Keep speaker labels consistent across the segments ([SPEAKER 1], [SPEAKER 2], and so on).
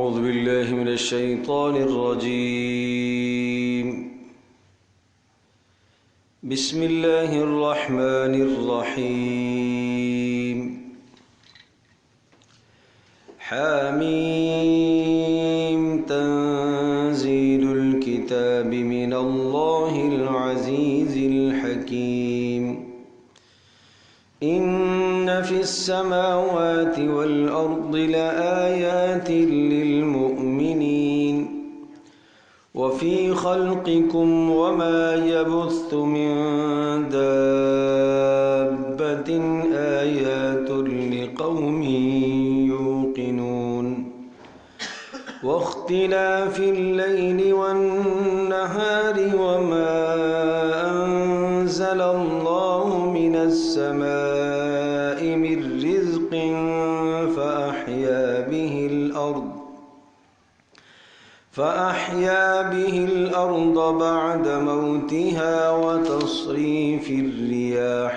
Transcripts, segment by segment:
[SPEAKER 1] أعوذ بالله من الشيطان الرجيم. بسم الله الرحمن الرحيم. حاميم تنزيل الكتاب من الله العزيز الحكيم. إن في السماوات والأرض لآيات للمؤمنين وفي خلقكم وما يبث من دابة آيات لقوم يوقنون. واختلاف الليل والنهار وما أنزل الله من السماء من رزق فأحيا به الأرض بعد موتها وتصريف الرياح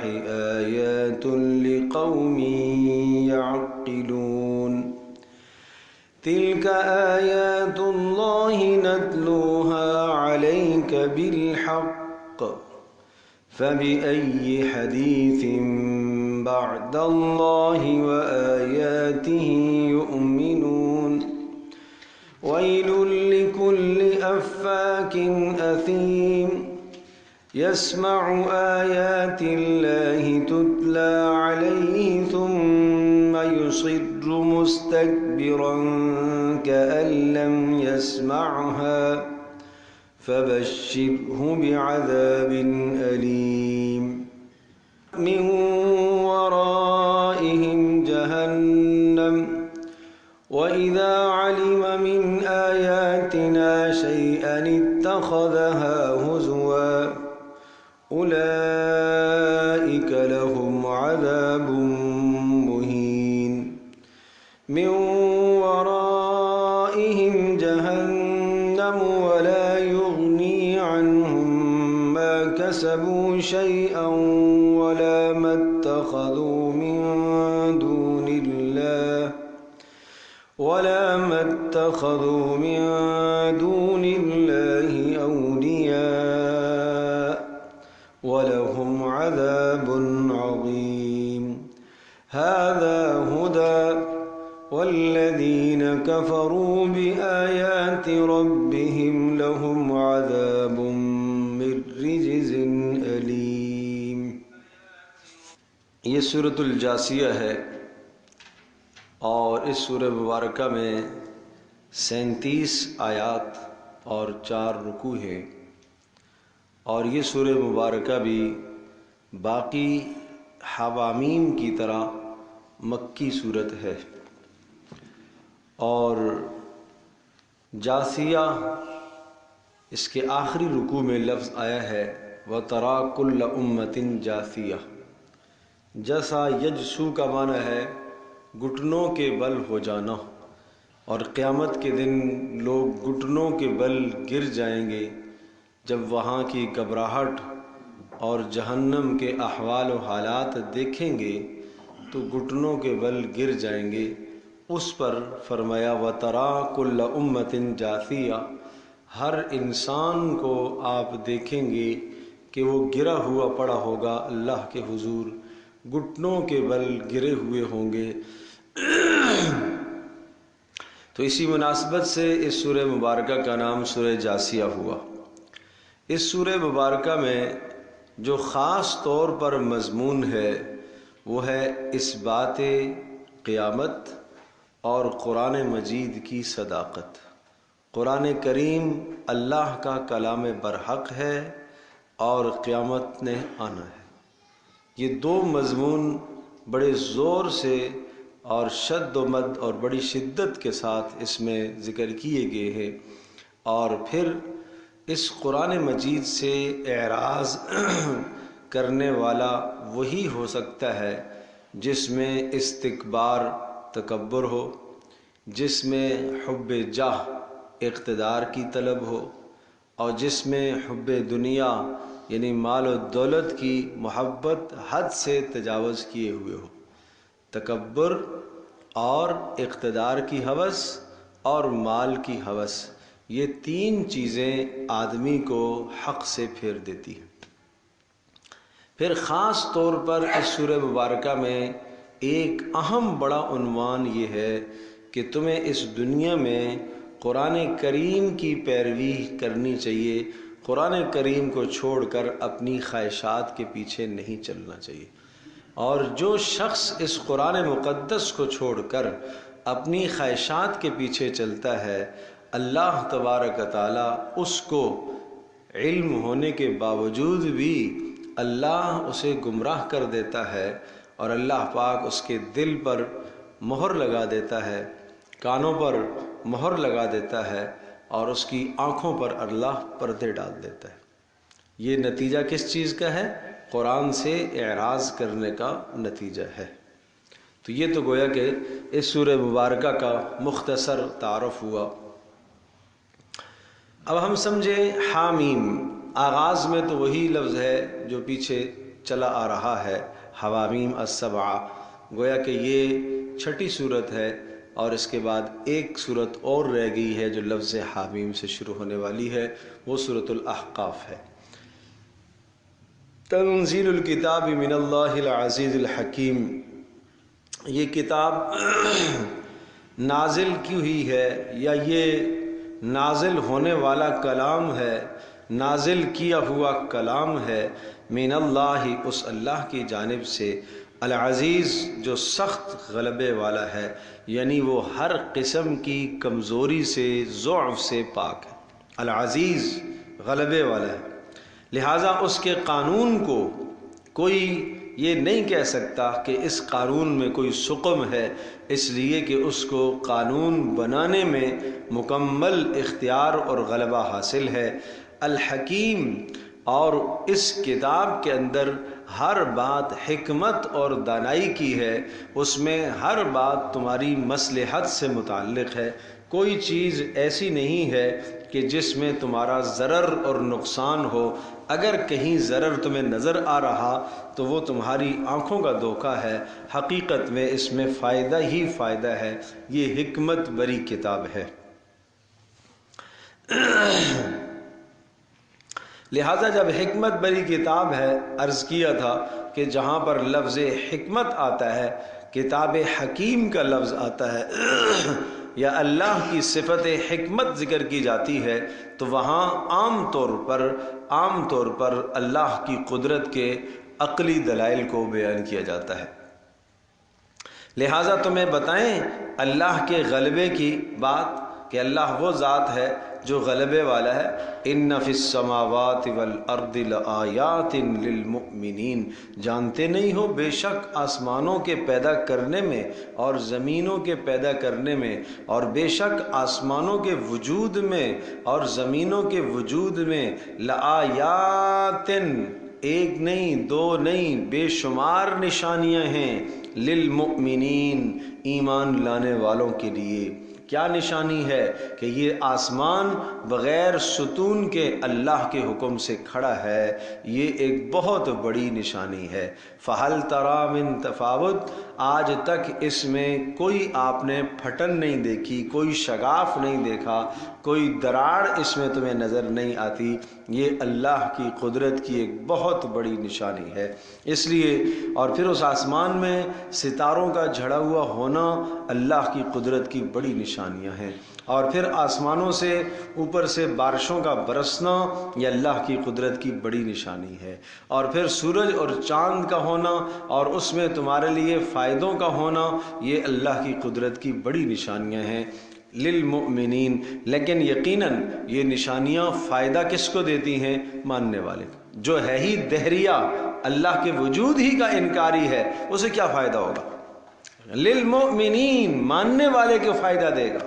[SPEAKER 1] آيات لقوم يعقلون. تلك آيات الله نتلوها عليك بالحق فبأي حديث بعد الله وآياته يؤمنون. ويل لكل أفاك أثيم يسمع آيات الله تتلى عليه ثم يصر مستكبرا كأن لم يسمعها فبشره بعذاب أليم. من ورائهم جهنم وإذا علم من آياتنا شيئا اتخذها هزوا أولئك لهم عذاب مهين. من ورائهم جهنم ولا يغني عنهم ما كسبوا شيئا ولا ما اتخذوا من دون الله أولياء ولهم عذاب عظيم. هذا هدى والذين كفروا بآيات ربهم لهم عذاب من رجز أليم. یہ سورۃ الجاثیہ ہے اور اس سورہ مبارکہ میں 37 آیات اور 4 رکوع ہیں، اور یہ سورہ مبارکہ بھی باقی حوامیم کی طرح مکی صورت ہے. اور جاثیہ اس کے آخری رکوع میں لفظ آیا ہے وَتَرَى كُلَّ أُمَّةٍ جَاثِيَةٍ. جسا یجسو کا معنی ہے گھٹنوں کے بل ہو جانا، اور قیامت کے دن لوگ گھٹنوں کے بل گر جائیں گے جب وہاں کی گھبراہٹ اور جہنم کے احوال و حالات دیکھیں گے تو گھٹنوں کے بل گر جائیں گے. اس پر فرمایا وَتَرَى كُلَّ أُمَّةٍ جَاثِيَةٍ، ہر انسان کو آپ دیکھیں گے کہ وہ گرا ہوا پڑا ہوگا اللہ کے حضور، گھٹنوں کے بل گرے ہوئے ہوں گے. تو اسی مناسبت سے اس سورہ مبارکہ کا نام سورہ جاثیہ ہوا. اس سورہ مبارکہ میں جو خاص طور پر مضمون ہے وہ ہے اثبات قیامت اور قرآن مجید کی صداقت. قرآن کریم اللہ کا کلام برحق ہے اور قیامت نے آنا ہے. یہ دو مضمون بڑے زور سے اور شد و مد اور بڑی شدت کے ساتھ اس میں ذکر کیے گئے ہیں. اور پھر اس قرآن مجید سے اعراض کرنے والا وہی ہو سکتا ہے جس میں استکبار تکبر ہو، جس میں حب جاہ اقتدار کی طلب ہو، اور جس میں حب دنیا یعنی مال و دولت کی محبت حد سے تجاوز کیے ہوئے ہو. تکبر اور اقتدار کی ہوس اور مال کی ہوس، یہ تین چیزیں آدمی کو حق سے پھیر دیتی ہیں۔ پھر خاص طور پر اس سورہ مبارکہ میں ایک اہم بڑا عنوان یہ ہے کہ تمہیں اس دنیا میں قرآن کریم کی پیروی کرنی چاہیے، قرآن کریم کو چھوڑ کر اپنی خواہشات کے پیچھے نہیں چلنا چاہیے۔ اور جو شخص اس قرآن مقدس کو چھوڑ کر اپنی خواہشات کے پیچھے چلتا ہے، اللہ تبارک تعالیٰ اس کو علم ہونے کے باوجود بھی اللہ اسے گمراہ کر دیتا ہے، اور اللہ پاک اس کے دل پر مہر لگا دیتا ہے، کانوں پر مہر لگا دیتا ہے، اور اس کی آنکھوں پر اللہ پردے ڈال دیتا ہے۔ یہ نتیجہ کس چیز کا ہے؟ قرآن سے اعراض کرنے کا نتیجہ ہے۔ تو یہ تو گویا کہ اس سورہ مبارکہ کا مختصر تعارف ہوا۔ اب ہم سمجھیں حامیم، آغاز میں تو وہی لفظ ہے جو پیچھے چلا آ رہا ہے، حوامیم السبع، گویا کہ یہ چھٹی صورت ہے، اور اس کے بعد ایک صورت اور رہ گئی ہے جو لفظ حامیم سے شروع ہونے والی ہے، وہ سورۃ الاحقاف ہے۔ تنزیل الکتاب من اللہ العزیز الحکیم، یہ کتاب نازل کی ہوئی ہے، یا یہ نازل ہونے والا کلام ہے، نازل کیا ہوا کلام ہے، من اللہ، اس اللہ کی جانب سے، العزیز، جو سخت غلبے والا ہے، یعنی وہ ہر قسم کی کمزوری سے، ضعف سے پاک ہے۔ العزیز غلبے والا ہے، لہٰذا اس کے قانون کو کوئی یہ نہیں کہہ سکتا کہ اس قانون میں کوئی سقم ہے، اس لیے کہ اس کو قانون بنانے میں مکمل اختیار اور غلبہ حاصل ہے۔ الحکیم، اور اس کتاب کے اندر ہر بات حکمت اور دانائی کی ہے، اس میں ہر بات تمہاری مصلحت سے متعلق ہے، کوئی چیز ایسی نہیں ہے کہ جس میں تمہارا ضرر اور نقصان ہو۔ اگر کہیں ضرر تمہیں نظر آ رہا تو وہ تمہاری آنکھوں کا دھوکہ ہے، حقیقت میں اس میں فائدہ ہی فائدہ ہے۔ یہ حکمت بری کتاب ہے۔ لہٰذا جب حکمت بری کتاب ہے، عرض کیا تھا کہ جہاں پر لفظ حکمت آتا ہے، کتاب حکیم کا لفظ آتا ہے، یا اللہ کی صفت حکمت ذکر کی جاتی ہے، تو وہاں عام طور پر اللہ کی قدرت کے عقلی دلائل کو بیان کیا جاتا ہے۔ لہٰذا تمہیں بتائیں اللہ کے غلبے کی بات کہ اللہ وہ ذات ہے جو غلبے والا ہے۔ ان فی السماوات والارض لآیات للمؤمنین، جانتے نہیں ہو بے شک آسمانوں کے پیدا کرنے میں اور زمینوں کے پیدا کرنے میں، اور بے شک آسمانوں کے وجود میں اور زمینوں کے وجود میں، لآیات، ایک نہیں دو نہیں بے شمار نشانیاں ہیں، للمؤمنین، ایمان لانے والوں کے لیے۔ کیا نشانی ہے؟ کہ یہ آسمان بغیر ستون کے اللہ کے حکم سے کھڑا ہے، یہ ایک بہت بڑی نشانی ہے۔ فَهَلْ تَرَى مِن تَفَاوُتٍ، آج تک اس میں کوئی آپ نے پھٹن نہیں دیکھی، کوئی شگاف نہیں دیکھا، کوئی دراڑ اس میں تمہیں نظر نہیں آتی۔ یہ اللہ کی قدرت کی ایک بہت بڑی نشانی ہے۔ اس لیے، اور پھر اس آسمان میں ستاروں کا جھڑا ہوا ہونا اللہ کی قدرت کی بڑی نشانیاں ہیں، اور پھر آسمانوں سے اوپر سے بارشوں کا برسنا یہ اللہ کی قدرت کی بڑی نشانی ہے، اور پھر سورج اور چاند کا ہونا اور اس میں تمہارے لیے فائدوں کا ہونا یہ اللہ کی قدرت کی بڑی نشانیاں ہیں للمؤمنین۔ لیکن یقیناً یہ نشانیاں فائدہ کس کو دیتی ہیں؟ ماننے والے۔ جو ہے ہی دہریہ، اللہ کے وجود ہی کا انکاری ہے، اسے کیا فائدہ ہوگا؟ للمؤمنین، ماننے والے کو فائدہ دے گا۔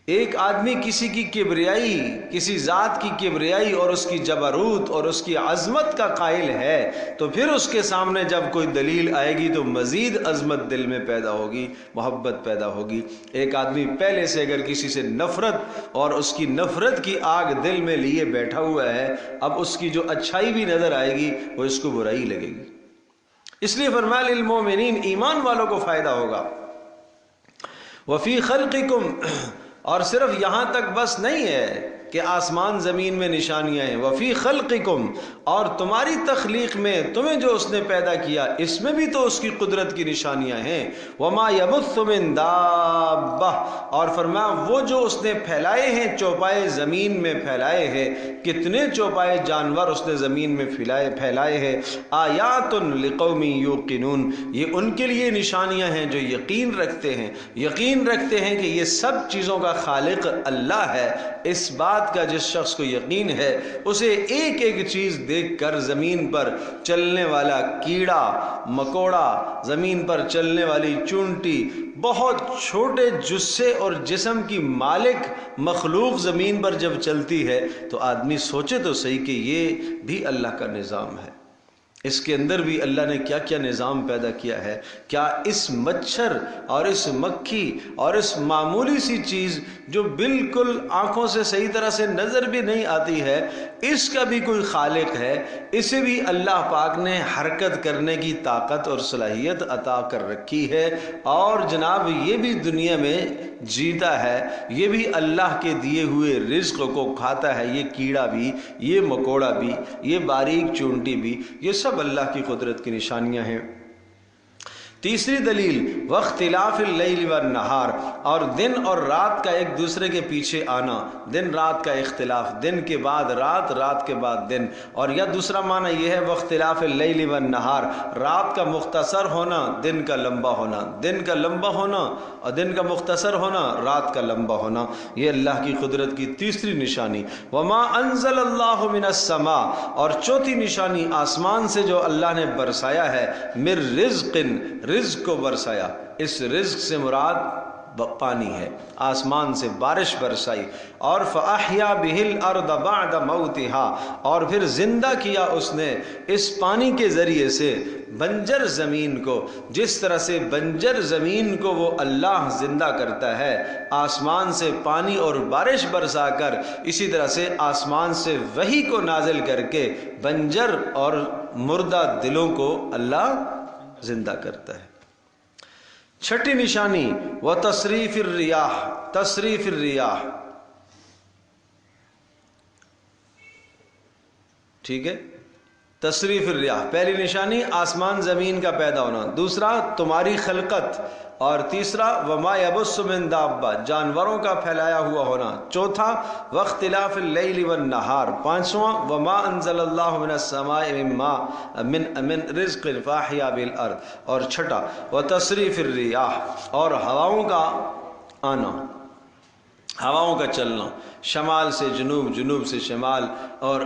[SPEAKER 1] ایک آدمی کسی کی کبریائی، کسی ذات کی کبریائی اور اس کی جبروت اور اس کی عظمت کا قائل ہے، تو پھر اس کے سامنے جب کوئی دلیل آئے گی تو مزید عظمت دل میں پیدا ہوگی، محبت پیدا ہوگی۔ ایک آدمی پہلے سے اگر کسی سے نفرت اور اس کی نفرت کی آگ دل میں لیے بیٹھا ہوا ہے، اب اس کی جو اچھائی بھی نظر آئے گی وہ اس کو برائی لگے گی۔ اس لیے فرمایا للمؤمنین، ایمان والوں کو فائدہ ہوگا۔ وفی خلقکم، اور صرف یہاں تک بس نہیں ہے کہ آسمان زمین میں نشانیاں ہیں، وفی خلقکم، اور تمہاری تخلیق میں تمہیں جو اس نے پیدا کیا اس میں بھی تو اس کی قدرت کی نشانیاں ہیں، وما یبث من دابہ، اور فرمایا وہ جو اس نے پھیلائے ہیں چوپائے زمین میں پھیلائے ہیں، کتنے چوپائے جانور اس نے زمین میں پھیلائے ہیں، آیات لقوم یوقنون، یہ ان کے لیے نشانیاں ہیں جو یقین رکھتے ہیں کہ یہ سب چیزوں کا خالق اللہ ہے۔ اس بات کا جس شخص کو یقین ہے اسے ایک ایک چیز دیکھ کر زمین پر چلنے والا کیڑا مکوڑا، زمین پر چلنے والی چونٹی، بہت چھوٹے جثے اور جسم کی مالک مخلوق زمین پر جب چلتی ہے تو آدمی سوچے تو صحیح کہ یہ بھی اللہ کا نظام ہے، اس کے اندر بھی اللہ نے کیا کیا نظام پیدا کیا ہے۔ کیا اس مچھر اور اس مکھی اور اس معمولی سی چیز جو بالکل آنکھوں سے صحیح طرح سے نظر بھی نہیں آتی ہے، اس کا بھی کوئی خالق ہے، اسے بھی اللہ پاک نے حرکت کرنے کی طاقت اور صلاحیت عطا کر رکھی ہے، اور جناب یہ بھی دنیا میں جیتا ہے، یہ بھی اللہ کے دیے ہوئے رزق کو کھاتا ہے، یہ کیڑا بھی، یہ مکوڑا بھی، یہ باریک چونٹی بھی، یہ سب اللہ کی قدرت کی نشانیاں ہیں۔ تیسری دلیل واختلاف اللیل والنہار، اور دن اور رات کا ایک دوسرے کے پیچھے آنا، دن رات کا اختلاف، دن کے بعد رات، رات کے بعد دن، اور یا دوسرا معنی یہ ہے واختلاف اللیل والنہار، رات کا مختصر ہونا، دن کا لمبا ہونا، دن کا لمبا ہونا اور دن کا مختصر ہونا، رات کا لمبا ہونا، یہ اللہ کی قدرت کی تیسری نشانی۔ وما انزل اللہ من السماء، اور چوتھی نشانی آسمان سے جو اللہ نے برسایا ہے، من رزق، رزق کو برسایا، اس رزق سے مراد پانی ہے، آسمان سے بارش برسائی، اور فَأَحْيَا بِهِ الْأَرْضَ بَعْدَ مَوْتِهَا، اور پھر زندہ کیا اس نے اس پانی کے ذریعے سے بنجر زمین کو، جس طرح سے بنجر زمین کو وہ اللہ زندہ کرتا ہے آسمان سے پانی اور بارش برسا کر، اسی طرح سے آسمان سے وحی کو نازل کر کے بنجر اور مردہ دلوں کو اللہ زندہ کرتا ہے۔ چھٹی نشانی وتصریف الریاح، تصریف الریاح، ٹھیک ہے، تصریف الریاح، پہلی نشانی آسمان زمین کا پیدا ہونا، دوسرا تمہاری خلقت، اور تیسرا وما یبث من دابہ، جانوروں کا پھیلایا ہوا ہونا، چوتھا واختلاف اللیل والنہار، پانچواں وما انزل اللہ من السماء من رزق فاحیا بالارض، اور چھٹا وتصریف الریاح، اور ہواؤں کا آنا، ہواؤں کا چلنا، شمال سے جنوب، جنوب سے شمال، اور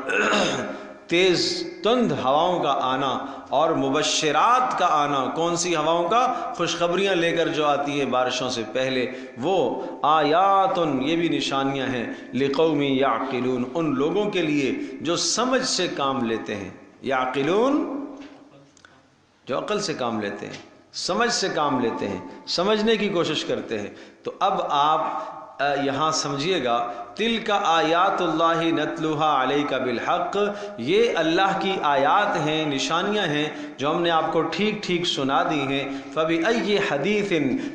[SPEAKER 1] تیز تند ہواؤں کا آنا، اور مبشرات کا آنا، کون سی ہواؤں کا؟ خوشخبریاں لے کر جو آتی ہیں بارشوں سے پہلے، وہ آیات، یہ بھی نشانیاں ہیں، لقوم یعقلون، ان لوگوں کے لیے جو سمجھ سے کام لیتے ہیں، یعقلون جو عقل سے کام لیتے ہیں، سمجھ سے کام لیتے ہیں، سمجھنے کی کوشش کرتے ہیں۔ تو اب آپ یہاں سمجھیے گا، تلک آیات اللہ نتلوہا علیک بالحق، یہ اللہ کی آیات ہیں، نشانیاں ہیں جو ہم نے آپ کو ٹھیک ٹھیک سنا دی ہیں۔ فبأی حدیث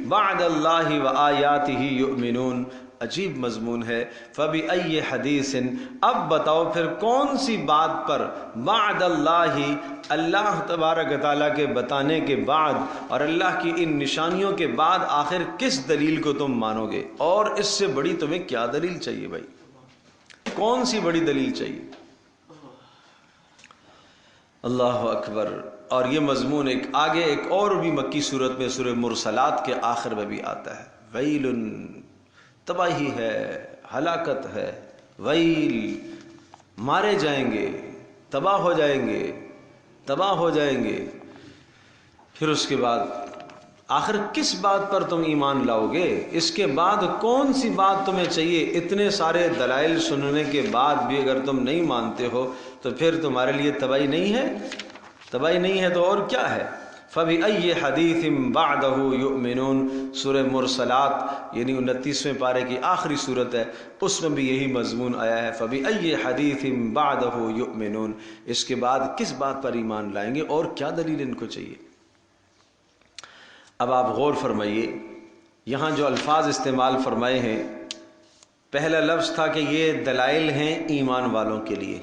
[SPEAKER 1] بعد اللہ وآیاتہ یؤمنون، عجیب مضمون ہے، فبأی حدیث، اب بتاؤ پھر کون سی بات پر، بعد اللہ، اللہ تبارک تعالیٰ کے بتانے کے بعد اور اللہ کی ان نشانیوں کے بعد آخر کس دلیل کو تم مانو گے؟ اور اس سے بڑی تمہیں کیا دلیل چاہیے بھائی؟ کون سی بڑی دلیل چاہیے؟ اللہ اکبر۔ اور یہ مضمون ایک آگے ایک اور بھی مکی صورت میں سورہ مرسلات کے آخر میں بھی آتا ہے، ویل، تباہی ہے، ہلاکت ہے، ویل، مارے جائیں گے، تباہ ہو جائیں گے، تباہ ہو جائیں گے۔ پھر اس کے بعد آخر کس بات پر تم ایمان لاؤ گے؟ اس کے بعد کون سی بات تمہیں چاہیے؟ اتنے سارے دلائل سننے کے بعد بھی اگر تم نہیں مانتے ہو تو پھر تمہارے لیے تباہی نہیں ہے؟ تباہی نہیں ہے تو اور کیا ہے؟ فَبِأَيِّ حَدِيثٍ بَعْدَهُ يُؤْمِنُونَ، سورہ مرسلات یعنی 29ویں پارے کی آخری صورت ہے، اس میں بھی یہی مضمون آیا ہے، فَبِأَيِّ حَدِيثٍ بَعْدَهُ يُؤْمِنُونَ، اس کے بعد کس بات پر ایمان لائیں گے اور کیا دلیل ان کو چاہیے؟ اب آپ غور فرمائیے، یہاں جو الفاظ استعمال فرمائے ہیں، پہلا لفظ تھا کہ یہ دلائل ہیں ایمان والوں کے لیے،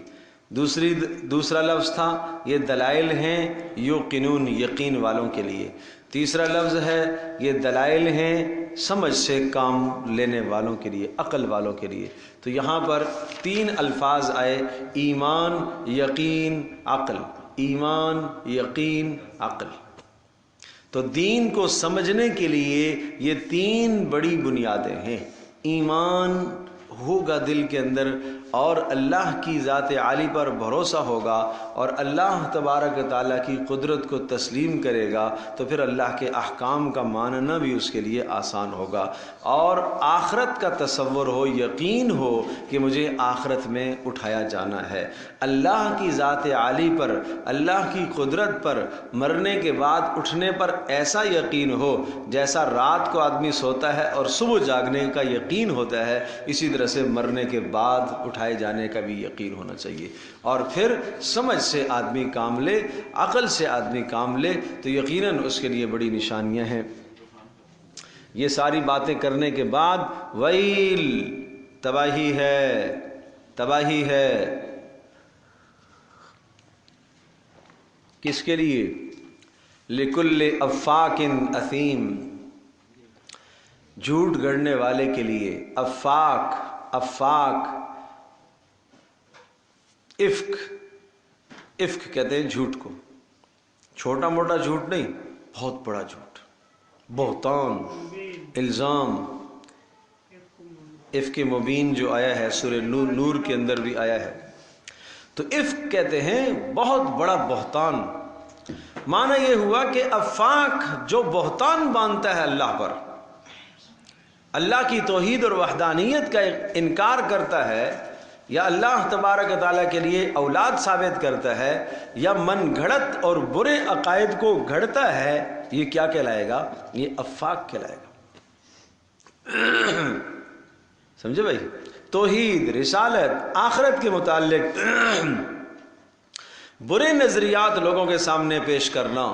[SPEAKER 1] دوسرا لفظ تھا یہ دلائل ہیں یوقنون یقین والوں کے لیے، تیسرا لفظ ہے یہ دلائل ہیں سمجھ سے کام لینے والوں کے لیے، عقل والوں کے لیے۔ تو یہاں پر 3 الفاظ آئے، ایمان، یقین، عقل، ایمان، یقین، عقل۔ تو دین کو سمجھنے کے لیے یہ 3 بڑی بنیادیں ہیں۔ ایمان ہوگا دل کے اندر، اور اللہ کی ذات عالی پر بھروسہ ہوگا، اور اللہ تبارک تعالیٰ کی قدرت کو تسلیم کرے گا، تو پھر اللہ کے احکام کا ماننا بھی اس کے لیے آسان ہوگا، اور آخرت کا تصور ہو، یقین ہو کہ مجھے آخرت میں اٹھایا جانا ہے۔ اللہ کی ذات عالی پر، اللہ کی قدرت پر، مرنے کے بعد اٹھنے پر ایسا یقین ہو جیسا رات کو آدمی سوتا ہے اور صبح جاگنے کا یقین ہوتا ہے، اسی طرح سے مرنے کے بعد اٹھائے جانے کا بھی یقین ہونا چاہیے۔ اور پھر سمجھ سے آدمی کام لے، عقل سے آدمی کام لے، تو یقیناً اس کے لیے بڑی نشانیاں ہیں۔ یہ ساری باتیں کرنے کے بعد ویل، تباہی ہے، تباہی ہے، کس کے لیے؟ لکل افاک اثیم، جھوٹ گڑنے والے کے لیے۔ افاک، افاک، افک کہتے ہیں جھوٹ کو، چھوٹا موٹا جھوٹ نہیں، بہت بڑا جھوٹ، بہتان، الزام۔ افک مبین جو آیا ہے سورہ نور کے اندر بھی آیا ہے، تو افک کہتے ہیں بہت بڑا بہتان۔ معنی یہ ہوا کہ افاک جو بہتان باندھتا ہے اللہ پر، اللہ کی توحید اور وحدانیت کا انکار کرتا ہے، یا اللہ تبارک تعالیٰ کے لیے اولاد ثابت کرتا ہے، یا من گھڑت اور برے عقائد کو گھڑتا ہے، یہ کیا کہلائے گا؟ یہ افاک کہلائے گا۔ سمجھے بھائی؟ توحید، رسالت، آخرت کے متعلق برے نظریات لوگوں کے سامنے پیش کرنا،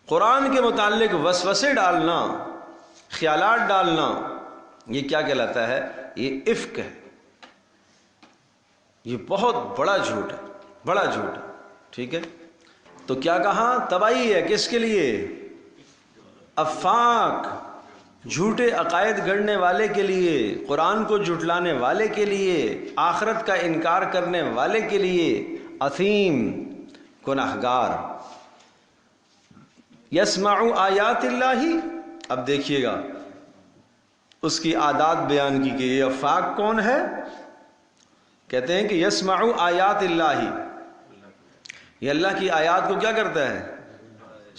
[SPEAKER 1] قرآن کے متعلق وسوسے ڈالنا، خیالات ڈالنا، یہ کیا کہلاتا ہے؟ یہ افک ہے۔ یہ بہت بڑا جھوٹ ہے، بڑا جھوٹ ہے، ٹھیک ہے؟ تو کیا کہا؟ تباہی ہے کس کے لیے؟ افاک، جھوٹے عقائد گڑنے والے کے لیے، قرآن کو جھٹلانے والے کے لیے، آخرت کا انکار کرنے والے کے لیے، اثیم، گناہگار۔ یسمع آیات اللہ، اب دیکھیے گا اس کی عادات بیان کی کہ یہ افاک کون ہے۔ کہتے ہیں کہ یسمع آیات اللہ، یہ اللہ کی آیات کو کیا کرتا ہے؟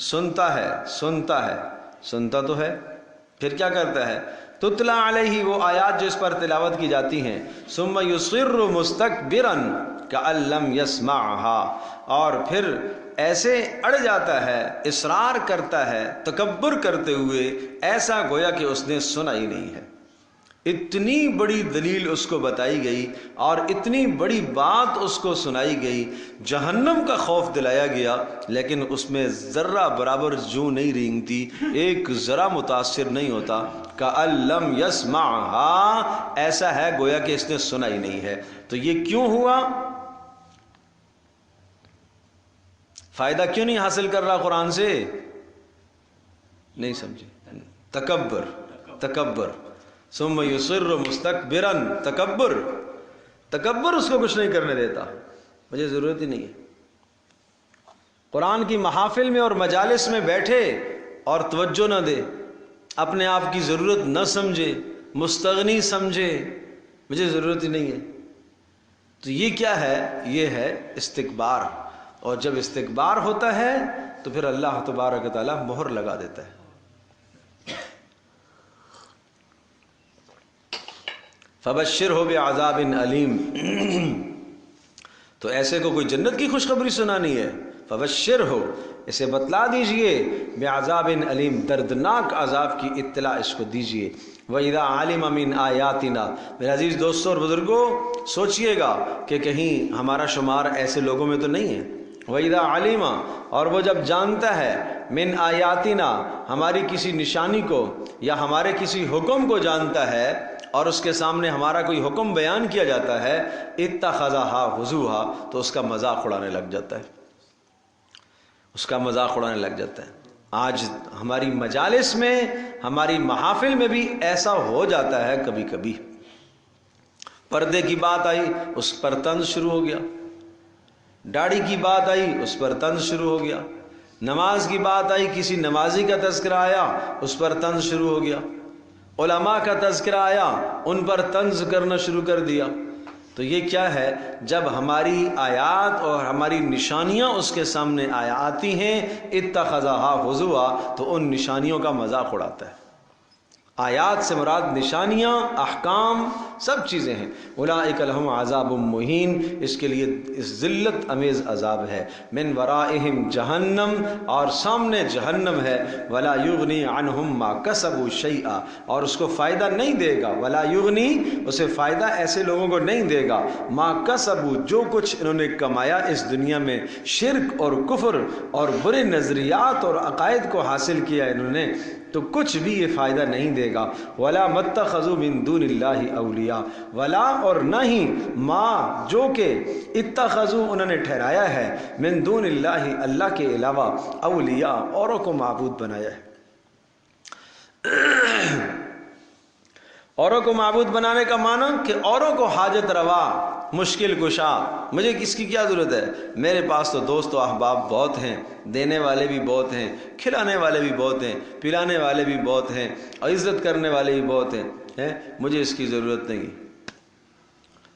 [SPEAKER 1] سنتا ہے، سنتا ہے، سنتا تو ہے، پھر کیا کرتا ہے؟ تتلا علیہ، وہ آیات جو اس پر تلاوت کی جاتی ہیں، ثم یصر مستکبرا کأن لم یسمعها، اور پھر ایسے اڑ جاتا ہے، اصرار کرتا ہے، تکبر کرتے ہوئے، ایسا گویا کہ اس نے سنا ہی نہیں ہے۔ اتنی بڑی دلیل اس کو بتائی گئی اور اتنی بڑی بات اس کو سنائی گئی، جہنم کا خوف دلایا گیا، لیکن اس میں ذرہ برابر جوں نہیں رینگتی، ایک ذرہ متاثر نہیں ہوتا۔ کأن لم یسمعها، ایسا ہے گویا کہ اس نے سنا ہی نہیں ہے۔ تو یہ کیوں ہوا؟ فائدہ کیوں نہیں حاصل کر رہا قرآن سے؟ نہیں سمجھے؟ تکبر، تکبر، ثم یصر مستکبرا، تکبر، تکبر اس کو کچھ نہیں کرنے دیتا، مجھے ضرورت ہی نہیں ہے۔ قرآن کی محافل میں اور مجالس میں بیٹھے اور توجہ نہ دے، اپنے آپ کی ضرورت نہ سمجھے، مستغنی سمجھے، مجھے ضرورت ہی نہیں ہے، تو یہ کیا ہے؟ یہ ہے استکبار۔ اور جب استکبار ہوتا ہے تو پھر اللہ تبارک تعالیٰ مہر لگا دیتا ہے۔ فبشرہ بعذاب علیم، تو ایسے کو کوئی جنت کی خوشخبری سنانی ہے، فبشرہ، اسے بتلا دیجئے، بعذاب علیم، دردناک عذاب کی اطلاع اس کو دیجئے۔ وَإِذَا عَلِمَ مِنْ آیَاتِنَا، میرے عزیز دوستوں اور بزرگوں، سوچئے گا کہ کہیں ہمارا شمار ایسے لوگوں میں تو نہیں ہے۔ وَإِذَا عَلِمَ، اور وہ جب جانتا ہے، من آیاتنا، ہماری کسی نشانی کو یا ہمارے کسی حکم کو جانتا ہے، اور اس کے سامنے ہمارا کوئی حکم بیان کیا جاتا ہے اتخذھا ہزوا تو اس کا مذاق اڑانے لگ جاتا ہے، اس کا مذاق اڑانے لگ جاتا ہے۔ آج ہماری مجالس میں، ہماری محافل میں بھی ایسا ہو جاتا ہے کبھی کبھی۔ پردے کی بات آئی اس پر طنز شروع ہو گیا، داڑھی کی بات آئی اس پر طنز شروع ہو گیا، نماز کی بات آئی کسی نمازی کا تذکرہ آیا اس پر طنز شروع ہو گیا، علماء کا تذکرہ آیا ان پر طنز کرنا شروع کر دیا۔ تو یہ کیا ہے؟ جب ہماری آیات اور ہماری نشانیاں اس کے سامنے آتی ہیں اتخذھا ہزوا تو ان نشانیوں کا مذاق اڑاتا ہے۔ آیات سے مراد نشانیاں، احکام، سب چیزیں ہیں۔ اولئک لہم عذاب مہین، اس کے لیے ذلت امیز عذاب ہے۔ من ورائہم جہنم، اور سامنے جہنم ہے۔ ولا یغنی عنہم ما کسبوا شیئا، اور اس کو فائدہ نہیں دے گا۔ ولا یغنی، اسے فائدہ ایسے لوگوں کو نہیں دے گا۔ ما کسبوا، جو کچھ انہوں نے کمایا اس دنیا میں، شرک اور کفر اور برے نظریات اور عقائد کو حاصل کیا انہوں نے، تو کچھ بھی یہ فائدہ نہیں دے گا۔ ولا متخذوا من دون اللہ اولیاء، ولا، اور نہ ہی ما، جو کہ اتخذوا انہوں نے ٹھہرایا ہے، من دون اللہ، اللہ کے علاوہ، اولیاء، اوروں کو معبود بنایا ہے۔ اوروں کو معبود بنانے کا معنی کہ اوروں کو حاجت روا، مشکل کشا، مجھے کس کی کیا ضرورت ہے، میرے پاس تو دوست و احباب بہت ہیں، دینے والے بھی بہت ہیں، کھلانے والے بھی بہت ہیں، پلانے والے بھی بہت ہیں، اور عزت کرنے والے بھی بہت ہیں، مجھے اس کی ضرورت نہیں۔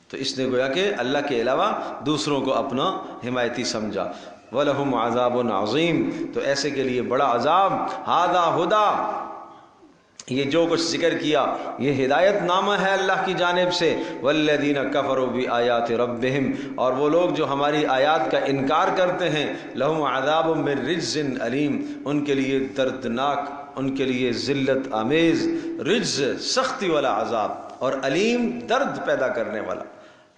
[SPEAKER 1] تو اس نے گویا کہ اللہ کے علاوہ دوسروں کو اپنا حمایتی سمجھا۔ وَلَهُمْ عَذَابٌ عَظِيمٌ، تو ایسے کے لیے بڑا عذاب۔ ہَذَا ہُدیٰ، یہ جو کچھ ذکر کیا یہ ہدایت نامہ ہے اللہ کی جانب سے۔ والذین کفروا بآیات ربہم، اور وہ لوگ جو ہماری آیات کا انکار کرتے ہیں، لہم عذاب من رجز علیم، ان کے لیے دردناک، ان کے لیے ذلت آمیز رجز، سختی والا عذاب، اور علیم، درد پیدا کرنے والا،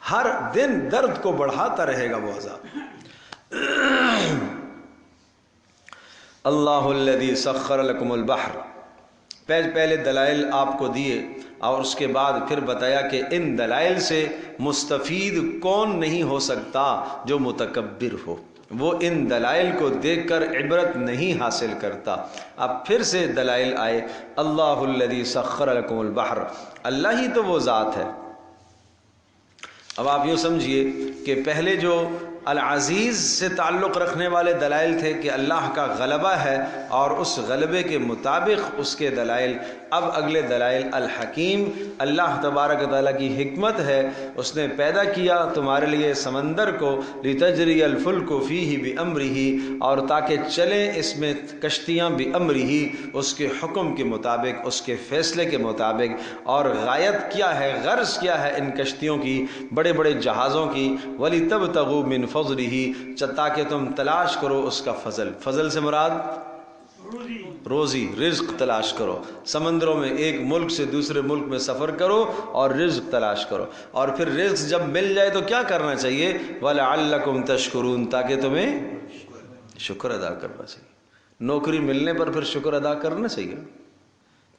[SPEAKER 1] ہر دن درد کو بڑھاتا رہے گا وہ عذاب۔ اللہ الذی سخر لکم البحر، پہلے دلائل آپ کو دیے اور اس کے بعد پھر بتایا کہ ان دلائل سے مستفید کون نہیں ہو سکتا، جو متکبر ہو، وہ ان دلائل کو دیکھ کر عبرت نہیں حاصل کرتا۔ اب پھر سے دلائل آئے، اللہ الذی سخر لکم البحر، اللہ ہی تو وہ ذات ہے۔ اب آپ یوں سمجھیے کہ پہلے جو العزیز سے تعلق رکھنے والے دلائل تھے کہ اللہ کا غلبہ ہے اور اس غلبے کے مطابق اس کے دلائل، اب اگلے دلائل الحکیم، اللہ تبارک و تعالیٰ کی حکمت ہے، اس نے پیدا کیا تمہارے لیے سمندر کو، لتجری الفلک فیہ بامرہ، اور تاکہ چلیں اس میں کشتیاں بامرہ، اس کے حکم کے مطابق، اس کے فیصلے کے مطابق۔ اور غایت کیا ہے، غرض کیا ہے ان کشتیوں کی، بڑے بڑے جہازوں کی، وَلِتَبْتَغُوا مِنْ فَضْلِهِ، تاکہ تم تلاش کرو اس کا فضل۔ فضل سے مراد روزی، رزق تلاش کرو، سمندروں میں ایک ملک سے دوسرے ملک میں سفر کرو اور رزق تلاش کرو، اور پھر رزق جب مل جائے تو کیا کرنا چاہیے، وَلَعَلَّكُمْ تَشْكُرُونَ، تاکہ تمہیں شکر ادا کرنا چاہیے۔ نوکری ملنے پر پھر شکر ادا کرنا چاہیے۔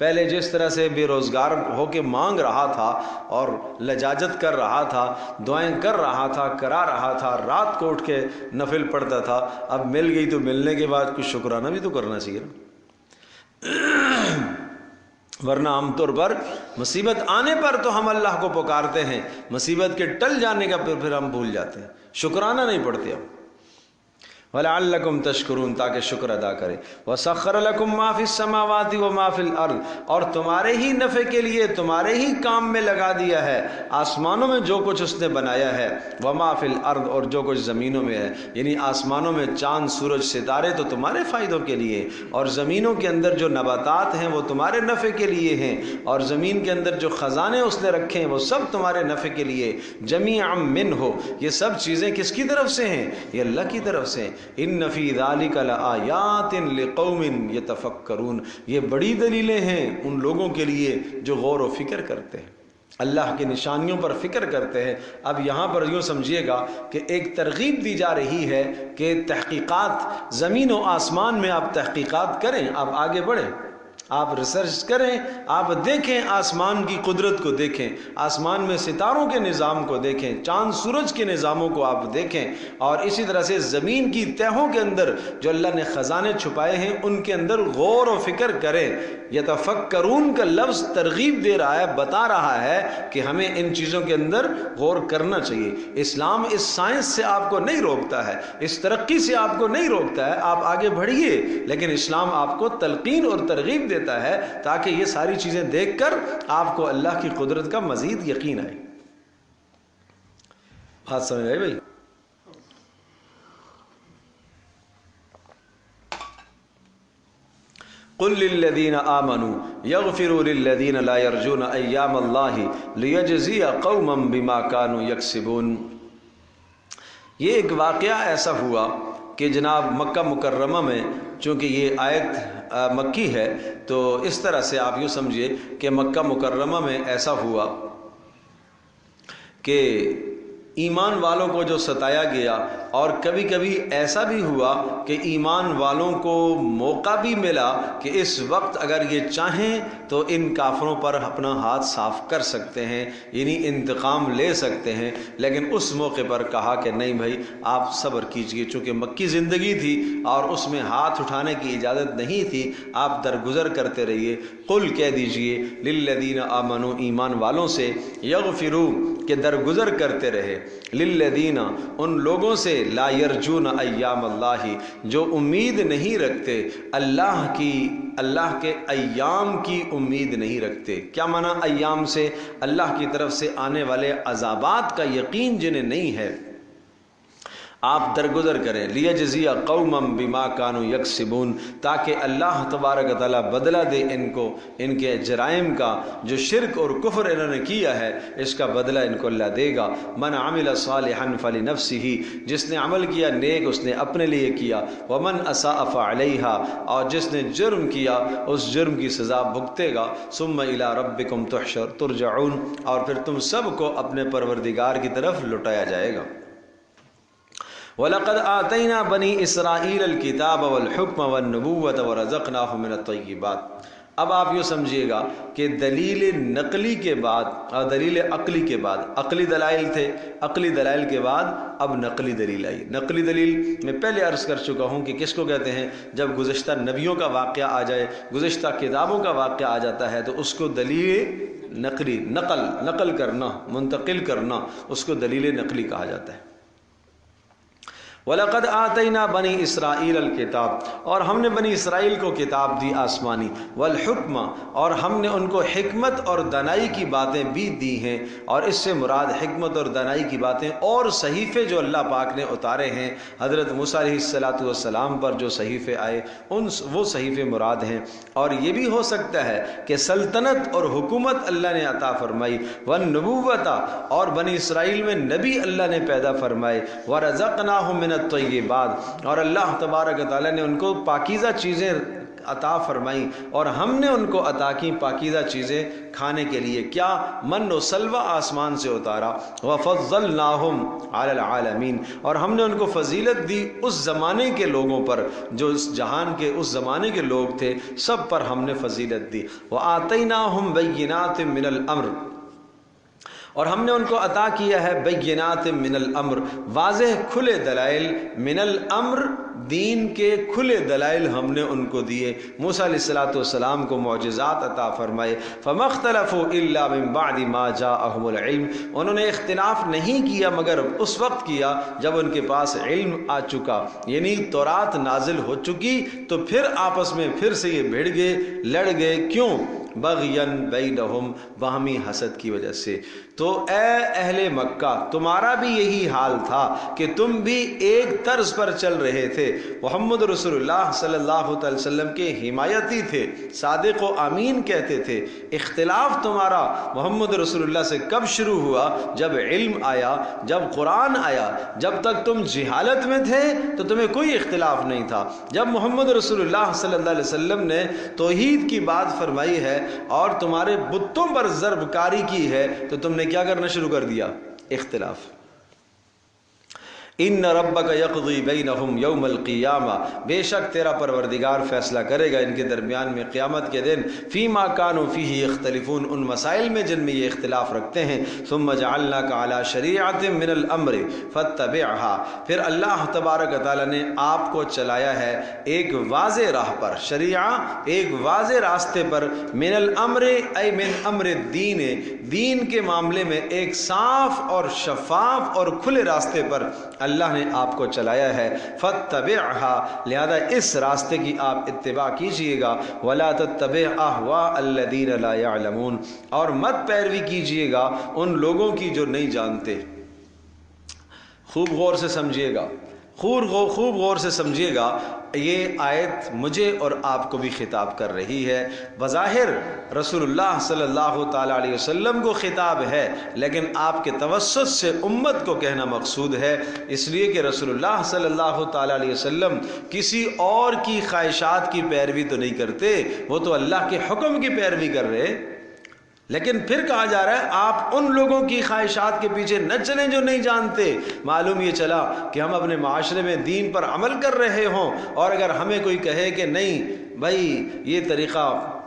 [SPEAKER 1] پہلے جس طرح سے بے روزگار ہو کے مانگ رہا تھا اور لجاجت کر رہا تھا، دعائیں کر رہا تھا، کرا رہا تھا، رات کو اٹھ کے نفل پڑھتا تھا، اب مل گئی تو ملنے کے بعد کچھ شکرانہ بھی تو کرنا چاہیے نا۔ ورنہ عام طور پر مصیبت آنے پر تو ہم اللہ کو پکارتے ہیں، مصیبت کے ٹل جانے کا پھر ہم بھول جاتے ہیں، شکرانہ نہیں پڑھتے ہم۔ وَلَعَلَّكُمْ تَشْكُرُونَ، تاکہ شکر ادا کرے۔ وَسَخَّرَ لَكُم مَّا فِي السَّمَاوَاتِ وَمَا فِي الْأَرْضِ، اور تمہارے ہی نفع کے لیے، تمہارے ہی کام میں لگا دیا ہے آسمانوں میں جو کچھ اس نے بنایا ہے، وَمَا فِي الْأَرْضِ، اور جو کچھ زمینوں میں ہے، یعنی آسمانوں میں چاند، سورج، ستارے تو تمہارے فائدوں کے لیے، اور زمینوں کے اندر جو نباتات ہیں وہ تمہارے نفع کے لیے ہیں، اور زمین کے اندر جو خزانے اس نے رکھے ہیں وہ سب تمہارے نفع کے لیے۔ جمیعا منہ، یہ سب چیزیں کس کی طرف سے ہیں؟ یہ اللہ کی طرف سے۔ ان فی ذلک لآیات لقوم یتفکرون، یہ بڑی دلیلیں ہیں ان لوگوں کے لیے جو غور و فکر کرتے ہیں، اللہ کی نشانیوں پر فکر کرتے ہیں۔ اب یہاں پر یوں سمجھیے گا کہ ایک ترغیب دی جا رہی ہے کہ تحقیقات، زمین و آسمان میں آپ تحقیقات کریں، آپ آگے بڑھیں، آپ ریسرچ کریں، آپ دیکھیں، آسمان کی قدرت کو دیکھیں، آسمان میں ستاروں کے نظام کو دیکھیں، چاند سورج کے نظاموں کو آپ دیکھیں، اور اسی طرح سے زمین کی تہوں کے اندر جو اللہ نے خزانے چھپائے ہیں ان کے اندر غور و فکر کریں۔ یتفکرون کا لفظ ترغیب دے رہا ہے، بتا رہا ہے کہ ہمیں ان چیزوں کے اندر غور کرنا چاہیے۔ اسلام اس سائنس سے آپ کو نہیں روکتا ہے، اس ترقی سے آپ کو نہیں روکتا ہے، آپ آگے بڑھیے، لیکن اسلام آپ کو تلقین اور ترغیب دیتا ہے تاکہ یہ ساری چیزیں دیکھ کر آپ کو اللہ کی قدرت کا مزید یقین آئے۔ بات سمجھ آئی بھائی؟ قل للذین آمنوا یغفروا للذین لا یرجون ایام اللہ لیجزی قوما بما كانوا یکسبون۔ یہ ایک واقعہ ایسا ہوا کہ جناب مکہ مکرمہ میں، چونکہ یہ آیت مکی ہے تو اس طرح سے آپ یوں سمجھیے کہ مکہ مکرمہ میں ایسا ہوا کہ ایمان والوں کو جو ستایا گیا، اور کبھی کبھی ایسا بھی ہوا کہ ایمان والوں کو موقع بھی ملا کہ اس وقت اگر یہ چاہیں تو ان کافروں پر اپنا ہاتھ صاف کر سکتے ہیں، یعنی انتقام لے سکتے ہیں، لیکن اس موقع پر کہا کہ نہیں بھائی آپ صبر کیجئے، چونکہ مکی زندگی تھی اور اس میں ہاتھ اٹھانے کی اجازت نہیں تھی، آپ درگزر کرتے رہیے۔ قل کہہ دیجئے للذین آمنوا، ایمان والوں سے، یغفروا کہ درگزر کرتے رہے، للذین ان لوگوں سے، لا یرجون ایام اللہ جو امید نہیں رکھتے اللہ کے ایام کی امید نہیں رکھتے۔ کیا معنی ایام سے؟ اللہ کی طرف سے آنے والے عذابات کا یقین جنہیں نہیں ہے، آپ درگزر کریں۔ لیجزی قوما بما كانوا یکسبون، تاکہ اللہ تبارک و تعالیٰ بدلہ دے ان کو ان کے جرائم کا، جو شرک اور کفر انہوں نے کیا ہے اس کا بدلہ ان کو اللہ دے گا۔ من عمل صالحا فلنفسہ، جس نے عمل کیا نیک اس نے اپنے لیے کیا، ومن اساء فعلیہا، اور جس نے جرم کیا اس جرم کی سزا بھگتے گا۔ ثم الی ربکم ترجعون، اور پھر تم سب کو اپنے پروردگار کی طرف لٹایا جائے گا۔ وَلَقَدْ آتَيْنَا بَنِي إِسْرَائِيلَ الْكِتَابَ وَالْحُكْمَ وَالنُّبُوَّةَ وَرَزَقْنَاهُمْ مِنَ الطَّيِّبَاتِ۔ اب آپ یوں سمجھیے گا کہ دلیل نقلی کے بعد اور دلیل عقلی کے بعد، عقلی دلائل تھے، عقلی دلائل کے بعد اب نقلی دلیل آئی۔ نقلی دلیل میں پہلے عرض کر چکا ہوں کہ کس کو کہتے ہیں؟ جب گزشتہ نبیوں کا واقعہ آ جائے، گزشتہ کتابوں کا واقعہ آ جاتا ہے تو اس کو دلیل نقلی، نقل کرنا، منتقل کرنا، اس کو دلیل نقلی کہا جاتا ہے۔ وَلَقَدْ آتَيْنَا بَنِي إِسْرَائِيلَ الْكِتَابَ، اور ہم نے بنی اسرائیل کو کتاب دی آسمانی، والحکمہ، اور ہم نے ان کو حکمت اور دانائی کی باتیں بھی دی ہیں، اور اس سے مراد حکمت اور دانائی کی باتیں اور صحیفے جو اللہ پاک نے اتارے ہیں حضرت موسیٰ علیہ السلام پر جو صحیفے آئے وہ صحیفے مراد ہیں۔ اور یہ بھی ہو سکتا ہے کہ سلطنت اور حکومت اللہ نے عطا فرمائی، والنبوۃ، اور بنی اسرائیل میں نبی اللہ نے پیدا فرمائے، ورزقناہم من الطیبات، اور اللہ تبارک و تعالیٰ نے ان کو پاکیزہ چیزیں عطا فرمائیں، اور ہم نے ان کو عطا کی پاکیزہ چیزیں کھانے کے لیے۔ کیا؟ من و سلوہ آسمان سے اتارا، وفضلناہم علی العالمین، اور ہم نے ان کو فضیلت دی اس زمانے کے لوگوں پر، جو اس جہان کے اس زمانے کے لوگ تھے سب پر ہم نے فضیلت دی۔ وآتیناہم بینات من الامر، اور ہم نے ان کو عطا کیا ہے بینات من الامر، واضح کھلے دلائل، من الامر دین کے کھلے دلائل ہم نے ان کو دیے۔ موسیٰ علیہ السلام کو معجزات عطا فرمائے۔ فما اختلفوا الا من بعد ما جاءهم العلم، انہوں نے اختلاف نہیں کیا مگر اس وقت کیا جب ان کے پاس علم آ چکا، یعنی تورات نازل ہو چکی، تو پھر آپس میں پھر سے یہ بھڑ گئے، لڑ گئے۔ کیوں؟ بغین بینہم، باہمی حسد کی وجہ سے۔ تو اے اہل مکہ، تمہارا بھی یہی حال تھا کہ تم بھی ایک طرز پر چل رہے تھے، محمد رسول اللہ صلی اللہ علیہ وسلم کے حمایتی تھے، صادق و امین کہتے تھے۔ اختلاف تمہارا محمد رسول اللہ سے کب شروع ہوا؟ جب علم آیا، جب قرآن آیا۔ جب تک تم جہالت میں تھے تو تمہیں کوئی اختلاف نہیں تھا۔ جب محمد رسول اللہ صلی اللہ علیہ وسلم نے توحید کی بات فرمائی ہے اور تمہارے بتوں پر ضرب کاری کی ہے تو تم نے کیا کرنا شروع کر دیا؟ اختلاف۔ ان ربک یقضی بینہم یوم القیامہ، بے شک تیرا پروردگار فیصلہ کرے گا ان کے درمیان میں قیامت کے دن، فیما کانوا فیہ یختلفون، ان مسائل میں جن میں یہ اختلاف رکھتے ہیں، ثم جعلناک علی شریعۃ من الامر فاتبعها، پھر اللہ تبارک و تعالیٰ نے آپ کو چلایا ہے ایک واضح راہ پر، شریعہ ایک واضح راستے پر، من الامر ای من امر الدین، دین کے معاملے میں ایک صاف اور شفاف اور کھلے راستے پر اللہ نے آپ کو چلایا ہے، فاتبعها، لہذا اس راستے کی آپ اتباع کیجئے گا، ولا تتبع اہواء الذین لا یعلمون، اور مت پیروی کیجئے گا ان لوگوں کی جو نہیں جانتے۔ خوب غور سے سمجھیے گا، خوب غور سے سمجھیے گا، یہ آیت مجھے اور آپ کو بھی خطاب کر رہی ہے۔ بظاہر رسول اللہ صلی اللہ تعالیٰ علیہ وسلم کو خطاب ہے، لیکن آپ کے توسط سے امت کو کہنا مقصود ہے، اس لیے کہ رسول اللہ صلی اللہ تعالیٰ علیہ وسلم کسی اور کی خواہشات کی پیروی تو نہیں کرتے، وہ تو اللہ کے حکم کی پیروی کر رہے، لیکن پھر کہا جا رہا ہے آپ ان لوگوں کی خواہشات کے پیچھے نہ چلیں جو نہیں جانتے۔ معلوم یہ چلا کہ ہم اپنے معاشرے میں دین پر عمل کر رہے ہوں، اور اگر ہمیں کوئی کہے کہ نہیں بھائی یہ طریقہ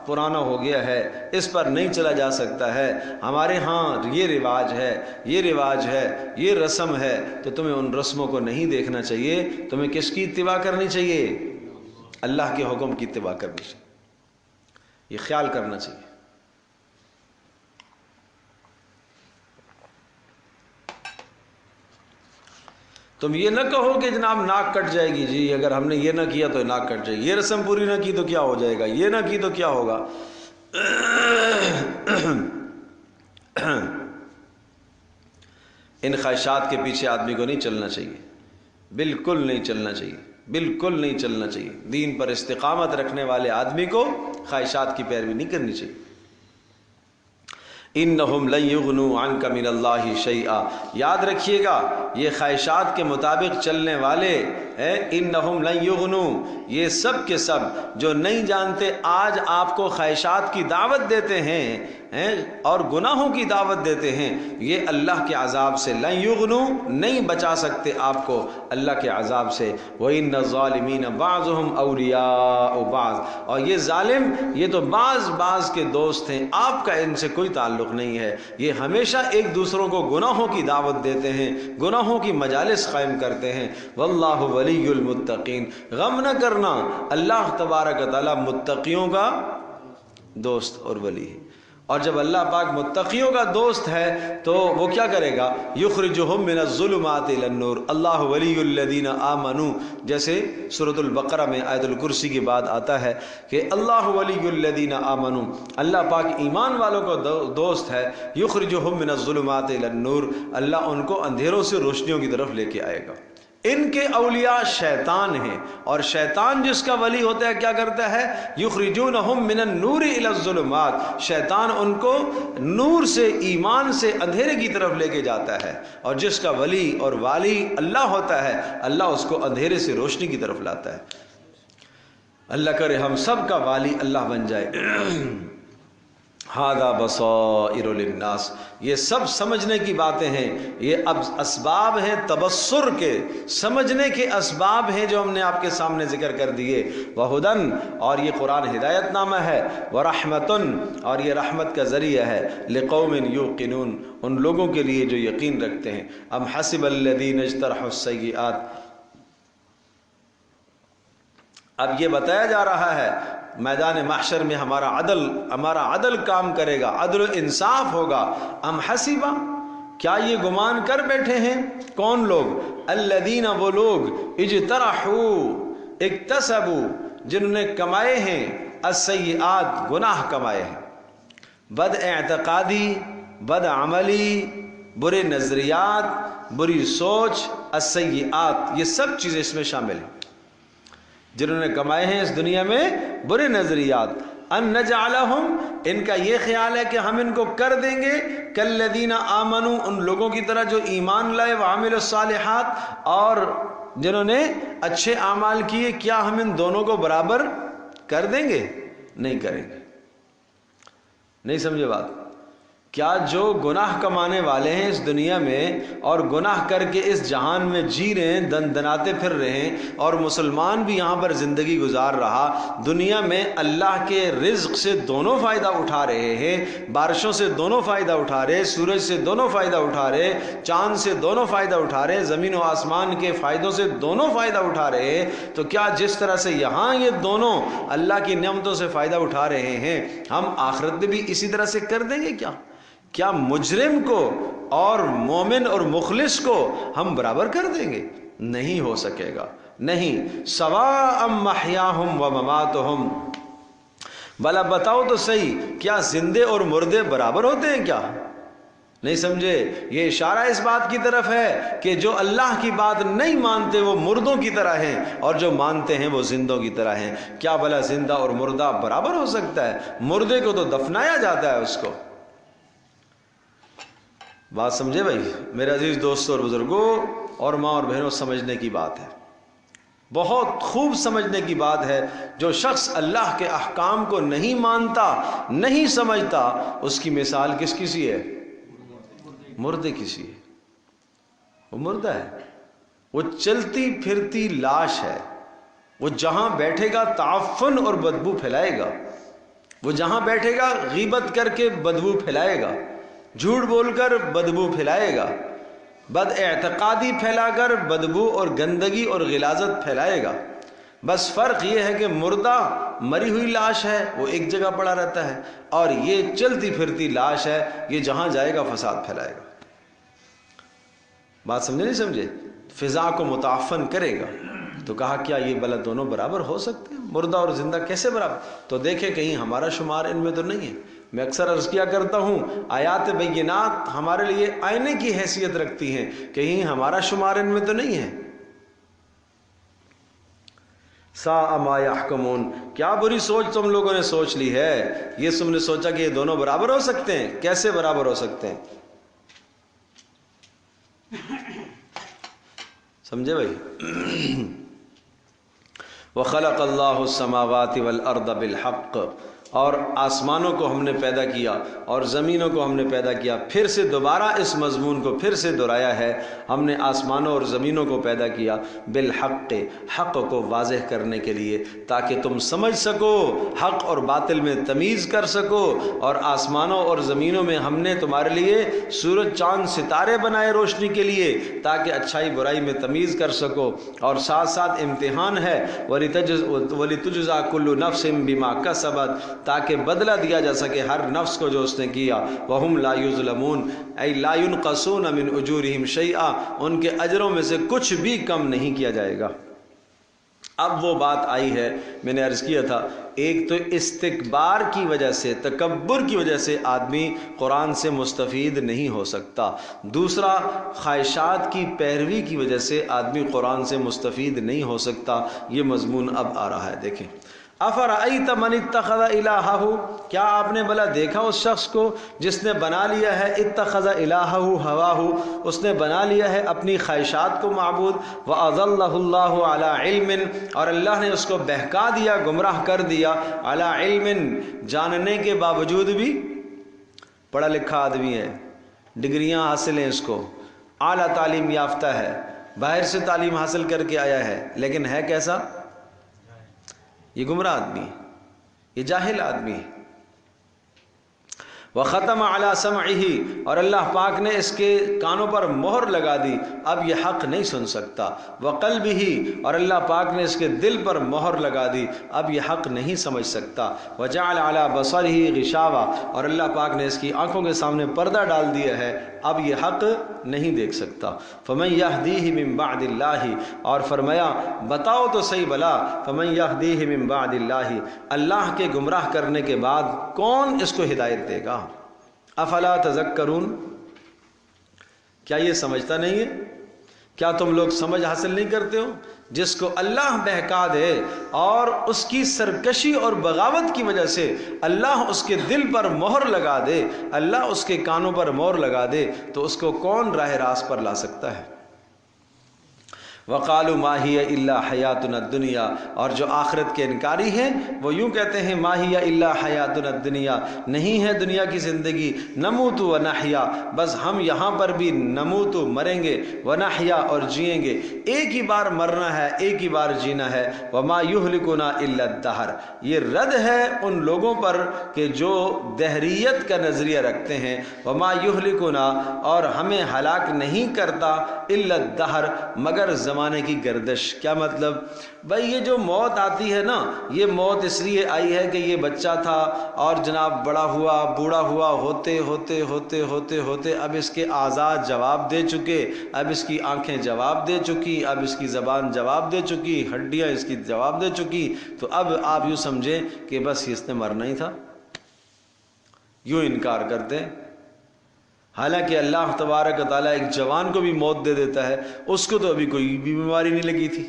[SPEAKER 1] پرانا ہو گیا ہے، اس پر نہیں چلا جا سکتا ہے، ہمارے ہاں یہ رواج ہے، یہ رواج ہے، یہ رسم ہے، تو تمہیں ان رسموں کو نہیں دیکھنا چاہیے، تمہیں کس کی اتباع کرنی چاہیے؟ اللہ کے حکم کی اتباع کرنی چاہیے، یہ خیال کرنا چاہیے۔ تم یہ نہ کہو کہ جناب ناک کٹ جائے گی، جی اگر ہم نے یہ نہ کیا تو ناک کٹ جائے گی، یہ رسم پوری نہ کی تو کیا ہو جائے گا، یہ نہ کی تو کیا ہوگا۔ ان خواہشات کے پیچھے آدمی کو نہیں چلنا چاہیے، بالکل نہیں چلنا چاہیے، بالکل نہیں چلنا چاہیے۔ دین پر استقامت رکھنے والے آدمی کو خواہشات کی پیروی نہیں کرنی چاہیے۔ انہم لن یغنوا عنک من اللہ شیئا، یاد رکھیے گا یہ خواہشات کے مطابق چلنے والے ہیں، انہم لن یغنوا، یہ سب کے سب جو نہیں جانتے آج آپ کو خواہشات کی دعوت دیتے ہیں اور گناہوں کی دعوت دیتے ہیں، یہ اللہ کے عذاب سے لن یغنوا، نہیں بچا سکتے آپ کو اللہ کے عذاب سے۔ وَإِنَّ الظَّالِمِينَ بَعْضُهُمْ أَوْلِيَاءُ بَعْضٍ، اور یہ ظالم یہ تو بعض کے دوست ہیں، آپ کا ان سے کوئی تعلق نہیں ہے، یہ ہمیشہ ایک دوسروں کو گناہوں کی دعوت دیتے ہیں، گناہوں کی مجالس قائم کرتے ہیں۔ واللہ ولی المتقین، غم نہ کرنا، اللہ تبارک و تعالی متقیوں کا دوست اور ولی ہے، اور جب اللہ پاک متقیوں کا دوست ہے تو وہ کیا کرے گا؟ یخرجہم من الظلمات الی النور، اللہ ولی الذین آمنوا، جیسے سورۃ البقرہ میں آیت الکرسی کے بعد آتا ہے کہ اللہ ولی الذین آمنوا، اللہ پاک ایمان والوں کو دوست ہے، یخرجہم من الظلمات الی النور، اللہ ان کو اندھیروں سے روشنیوں کی طرف لے کے آئے گا۔ ان کے اولیاء شیطان ہیں، اور شیطان جس کا ولی ہوتا ہے کیا کرتا ہے؟ یخرجونہم من النور الی الظلمات، شیطان ان کو نور سے، ایمان سے اندھیرے کی طرف لے کے جاتا ہے، اور جس کا ولی اور والی اللہ ہوتا ہے، اللہ اس کو اندھیرے سے روشنی کی طرف لاتا ہے۔ اللہ کرے ہم سب کا والی اللہ بن جائے۔ ھذا بصائر للناس، یہ سب سمجھنے کی باتیں ہیں، یہ اب اسباب ہیں تبصر کے، سمجھنے کے اسباب ہیں جو ہم نے آپ کے سامنے ذکر کر دیے۔ وہدن، اور یہ قرآن ہدایت نامہ ہے، ورحمتن، اور یہ رحمت کا ذریعہ ہے، لقوم یوقنون، ان لوگوں کے لیے جو یقین رکھتے ہیں۔ ام حسب الذین اجترحوا السیئات، اب یہ بتایا جا رہا ہے میدان محشر میں ہمارا عدل کام کرے گا، عدل و انصاف ہوگا۔ ام حسبا، کیا یہ گمان کر بیٹھے ہیں کون لوگ؟ الذین، وہ لوگ، اجترحوا، اکتسبوا، جنہوں نے کمائے ہیں، السیئات، گناہ کمائے ہیں، بد اعتقادی، بد عملی، برے نظریات، بری سوچ، السیئات، یہ سب چیزیں اس میں شامل ہیں، جنہوں نے کمائے ہیں اس دنیا میں برے نظریات۔ ان نجعلہم، ان کا یہ خیال ہے کہ ہم ان کو کر دیں گے کالذین آمنوا، ان لوگوں کی طرح جو ایمان لائے، وعملوا الصالحات، اور جنہوں نے اچھے اعمال کیے، کیا ہم ان دونوں کو برابر کر دیں گے؟ نہیں کریں گے۔ نہیں سمجھے بات؟ کیا جو گناہ کمانے والے ہیں اس دنیا میں اور گناہ کر کے اس جہان میں جی رہے ہیں، دن دناتے پھر رہے ہیں، اور مسلمان بھی یہاں پر زندگی گزار رہا، دنیا میں اللہ کے رزق سے دونوں فائدہ اٹھا رہے ہیں، بارشوں سے دونوں فائدہ اٹھا رہے، سورج سے دونوں فائدہ اٹھا رہے، چاند سے دونوں فائدہ اٹھا رہے، زمین و آسمان کے فائدوں سے دونوں فائدہ اٹھا رہے ہیں، تو کیا جس طرح سے یہاں یہ دونوں اللہ کی نعمتوں سے فائدہ اٹھا رہے ہیں، ہم آخرت میں بھی اسی طرح سے کر دیں گے کیا مجرم کو اور مومن اور مخلص کو ہم برابر کر دیں گے؟ نہیں ہو سکے گا، نہیں۔ سواء محیاہم و مماتہم، بھلا بتاؤ تو صحیح، کیا زندے اور مردے برابر ہوتے ہیں کیا؟ نہیں سمجھے؟ یہ اشارہ اس بات کی طرف ہے کہ جو اللہ کی بات نہیں مانتے وہ مردوں کی طرح ہیں، اور جو مانتے ہیں وہ زندوں کی طرح ہیں۔ کیا بھلا زندہ اور مردہ برابر ہو سکتا ہے؟ مردے کو تو دفنایا جاتا ہے اس کو۔ بات سمجھے بھائی؟ میرے عزیز دوستوں اور بزرگوں اور ماں اور بہنوں، سمجھنے کی بات ہے، بہت خوب سمجھنے کی بات ہے۔ جو شخص اللہ کے احکام کو نہیں مانتا، نہیں سمجھتا، اس کی مثال کس کی سی ہے؟ مردے کی سی ہے۔ وہ مردہ ہے، وہ چلتی پھرتی لاش ہے، وہ جہاں بیٹھے گا تعفن اور بدبو پھیلائے گا، وہ جہاں بیٹھے گا غیبت کر کے بدبو پھیلائے گا، جھوٹ بول کر بدبو پھیلائے گا، بد اعتقادی پھیلا کر بدبو اور گندگی اور غلاظت پھیلائے گا۔ بس فرق یہ ہے کہ مردہ مری ہوئی لاش ہے، وہ ایک جگہ پڑا رہتا ہے، اور یہ چلتی پھرتی لاش ہے، یہ جہاں جائے گا فساد پھیلائے گا۔ بات سمجھے نہیں سمجھے؟ فضا کو متعفن کرے گا۔ تو کہا کیا یہ بھلا دونوں برابر ہو سکتے ہیں؟ مردہ اور زندہ کیسے برابر؟ تو دیکھیں کہیں ہمارا شمار ان میں تو نہیں ہے۔ میں اکثر عرض کیا کرتا ہوں، آیات بینات ہمارے لیے آئینے کی حیثیت رکھتی ہیں، کہیں ہمارا شمار ان میں تو نہیں ہے۔ ساء ما یحکمون، کیا بری سوچ تم لوگوں نے سوچ لی ہے، یہ تم نے سوچا کہ یہ دونوں برابر ہو سکتے ہیں۔ کیسے برابر ہو سکتے ہیں؟ سمجھے بھائی؟ وَخَلَقَ اللَّهُ السَّمَاوَاتِ وَالْأَرْضَ بِالْحَقِّ، اور آسمانوں کو ہم نے پیدا کیا اور زمینوں کو ہم نے پیدا کیا۔ پھر سے دوبارہ اس مضمون کو پھر سے دہرایا ہے، ہم نے آسمانوں اور زمینوں کو پیدا کیا بالحق، حق کو واضح کرنے کے لیے، تاکہ تم سمجھ سکو، حق اور باطل میں تمیز کر سکو۔ اور آسمانوں اور زمینوں میں ہم نے تمہارے لیے سورج چاند ستارے بنائے روشنی کے لیے، تاکہ اچھائی برائی میں تمیز کر سکو، اور ساتھ ساتھ امتحان ہے، وَلِتُجْزَى كُلُّ نَفْسٍ بِمَا كَسَبَتْ، تاکہ بدلہ دیا جا سکے ہر نفس کو جو اس نے کیا۔ وَهُمْ لَا يُظْلَمُونَ، اَيْ لَا يُنْقَصُونَ مِنْ أُجُورِهِمْ شَيْئًا، ان کے اجروں میں سے کچھ بھی کم نہیں کیا جائے گا۔ اب وہ بات آئی ہے، میں نے عرض کیا تھا، ایک تو استکبار کی وجہ سے، تکبر کی وجہ سے آدمی قرآن سے مستفید نہیں ہو سکتا، دوسرا خواہشات کی پیروی کی وجہ سے آدمی قرآن سے مستفید نہیں ہو سکتا۔ یہ مضمون اب آ رہا ہے، دیکھیں۔ افرأیت من اتخذ الہہ، کیا آپ نے بھلا دیکھا اس شخص کو جس نے بنا لیا ہے اتخذ الہہ ہواہ، اس نے بنا لیا ہے اپنی خواہشات کو معبود، واضلہ اللہ علی علم، اور اللہ نے اس کو بہکا دیا، گمراہ کر دیا، علی علم، جاننے کے باوجود بھی، پڑھا لکھا آدمی ہے، ڈگریاں حاصل ہیں اس کو، اعلیٰ تعلیم یافتہ ہے، باہر سے تعلیم حاصل کر کے آیا ہے، لیکن ہے کیسا؟ یہ گمراہ آدمی ہے، یہ جاہل آدمی ہے۔ وختم علی سمعہ، اور اللہ پاک نے اس کے کانوں پر مہر لگا دی، اب یہ حق نہیں سن سکتا۔ وقلبہ، اور اللہ پاک نے اس کے دل پر مہر لگا دی، اب یہ حق نہیں سمجھ سکتا۔ وجعل علی بصرہ غشاوہ، اور اللہ پاک نے اس کی آنکھوں کے سامنے پردہ ڈال دیا ہے، اب یہ حق نہیں دیکھ سکتا۔ فمن یہدیہ من بعد اللہ، اور فرمایا بتاؤ تو صحیح بلا، فمن یہدیہ من بعد اللہ، اللہ کے گمراہ کرنے کے بعد کون اس کو ہدایت دے گا؟ افلا تذکرون، کیا یہ سمجھتا نہیں ہے؟ کیا تم لوگ سمجھ حاصل نہیں کرتے ہو؟ جس کو اللہ بہکا دے اور اس کی سرکشی اور بغاوت کی وجہ سے اللہ اس کے دل پر مہر لگا دے، اللہ اس کے کانوں پر مہر لگا دے، تو اس کو کون راہ راست پر لا سکتا ہے؟ وقالوا ما هي الا حیاتنا الدنیا، اور جو آخرت کے انکاری ہیں وہ یوں کہتے ہیں ما هي الا حیاتنا الدنیا، نہیں ہے دنیا کی زندگی، نموت و نحیا، بس ہم یہاں پر بھی نموت مریں گے، ونحیا اور جئیں گے، ایک ہی بار مرنا ہے، ایک ہی بار جینا ہے، وما یہلکنا الا الدہر، یہ رد ہے ان لوگوں پر کہ جو دہریت کا نظریہ رکھتے ہیں، وما یہلکنا، اور ہمیں ہلاک نہیں کرتا الا الدہر، مگر زمانے کی گردش۔ کیا مطلب؟ بھائی یہ جو موت آتی ہے نا، یہ موت اس لیے آئی ہے کہ یہ بچہ تھا اور جناب بڑا ہوا، بوڑھا ہوا، ہوتے ہوتے ہوتے ہوتے ہوتے اب اس کے اعضاء جواب دے چکے، اب اس کی آنکھیں جواب دے چکی، اب اس کی زبان جواب دے چکی، ہڈیاں اس کی جواب دے چکی، تو اب آپ یوں سمجھیں کہ بس اس نے مرنا ہی تھا، یوں انکار کرتے ہیں۔ حالانکہ اللہ تبارک و تعالیٰ ایک جوان کو بھی موت دے دیتا ہے، اس کو تو ابھی کوئی بھی بیماری نہیں لگی تھی۔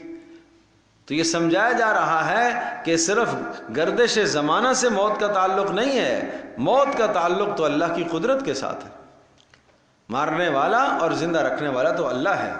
[SPEAKER 1] تو یہ سمجھایا جا رہا ہے کہ صرف گردش زمانہ سے موت کا تعلق نہیں ہے، موت کا تعلق تو اللہ کی قدرت کے ساتھ ہے، مارنے والا اور زندہ رکھنے والا تو اللہ ہے۔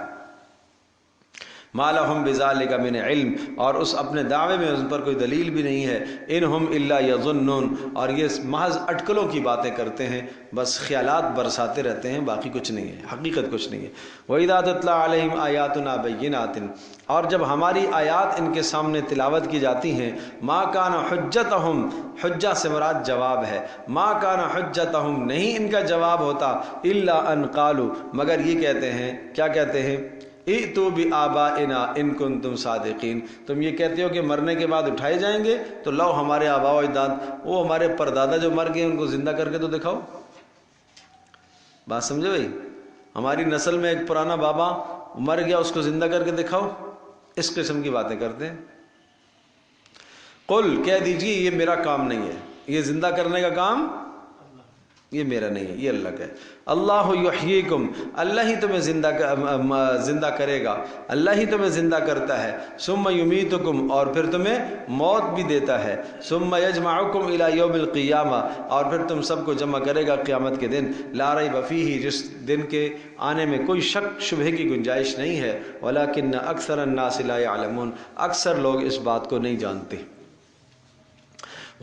[SPEAKER 1] ما لہم بذالک من علم، اور اس اپنے دعوے میں ان پر کوئی دلیل بھی نہیں ہے، انہم الا یظنون، اور یہ محض اٹکلوں کی باتیں کرتے ہیں، بس خیالات برساتے رہتے ہیں، باقی کچھ نہیں ہے، حقیقت کچھ نہیں ہے۔ وَإِذَا تُتْلَىٰ عَلَيْهِمْ آيَاتُنَا بَيِّنَاتٍ، اور جب ہماری آیات ان کے سامنے تلاوت کی جاتی ہیں، ما کان حجتہم، حجہ سے مراد جواب ہے، ما کان حجتہم، نہیں ان کا جواب ہوتا، الا ان قالوا، مگر یہ کہتے ہیں، کیا کہتے ہیں؟ ائتوا بآبائنا ان کنتم صادقین، تم یہ کہتے ہو کہ مرنے کے بعد اٹھائے جائیں گے، تو لاؤ ہمارے آباء و اجداد، وہ ہمارے پردادا جو مر گئے ان کو زندہ کر کے تو دکھاؤ۔ بات سمجھے بھائی؟ ہماری نسل میں ایک پرانا بابا مر گیا، اس کو زندہ کر کے دکھاؤ، اس قسم کی باتیں کرتے ہیں۔ قل، کہہ دیجئے یہ میرا کام نہیں ہے، یہ زندہ کرنے کا کام یہ میرا نہیں ہے، یہ اللہ کا ہے۔ اللہ یحییکم، اللہ ہی تمہیں زندہ کرے گا، اللہ ہی تمہیں زندہ کرتا ہے، ثم یمیتکم، اور پھر تمہیں موت بھی دیتا ہے، ثم یجمعکم الی یوم القیامہ، اور پھر تم سب کو جمع کرے گا قیامت کے دن، لا ریب فیہ، جس دن کے آنے میں کوئی شک شبہ کی گنجائش نہیں ہے، ولکن اکثر الناس لا یعلمون، اکثر لوگ اس بات کو نہیں جانتے۔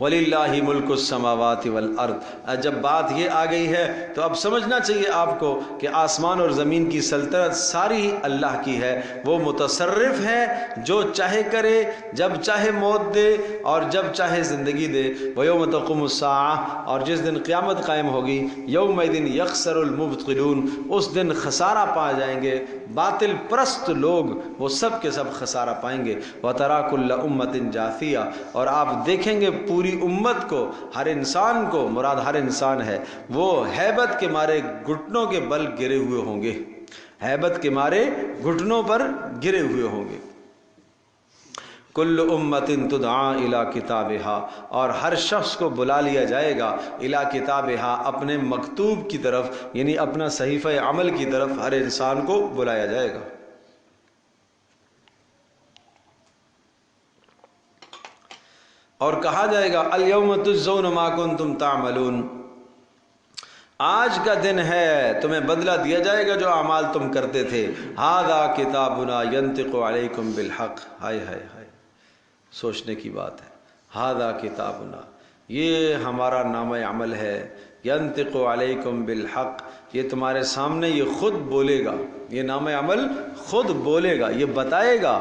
[SPEAKER 1] وَلِلَّهِ مُلْكُ السَّمَاوَاتِ وَالْأَرْضِ، جب بات یہ آ گئی ہے تو اب سمجھنا چاہیے آپ کو کہ آسمان اور زمین کی سلطنت ساری اللہ کی ہے، وہ متصرف ہے، جو چاہے کرے، جب چاہے موت دے اور جب چاہے زندگی دے۔ وَيَوْمَ تَقُومُ السَّاعَةُ، اور جس دن قیامت قائم ہوگی، يَوْمَئِذٍ يَخْسَرُ الْمُبْطِلُونَ، اس دن خسارہ پا جائیں گے باطل پرست لوگ، وہ سب کے سب خسارہ پائیں گے۔ وَتَرَىٰ كُلَّ أُمَّةٍ جَاثِيَةٍ، اور آپ دیکھیں گے پوری امت کو، ہر انسان کو، مراد ہر انسان ہے، وہ ہیبت کے مارے گھٹنوں کے بل گرے ہوئے ہوں گے، ہیبت کے مارے گھٹنوں پر گرے ہوئے ہوں گے۔ کل امت تدعی الی کتابہا، اور ہر شخص کو بلا لیا جائے گا الی کتابہا، اپنے مکتوب کی طرف، یعنی اپنا صحیفہ عمل کی طرف ہر انسان کو بلایا جائے گا۔ اور کہا جائے گا الیوم تجزون ما کنتم تعملون، آج کا دن ہے تمہیں بدلہ دیا جائے گا جو اعمال تم کرتے تھے۔ ھذا کتابنا ینطق علیکم بالحق، ہائے ہائے ہائے، سوچنے کی بات ہے۔ ھذا کتابنا، یہ ہمارا نامہ عمل ہے، ینطق علیکم بالحق، یہ تمہارے سامنے یہ خود بولے گا، یہ نامہ عمل خود بولے گا، یہ بتائے گا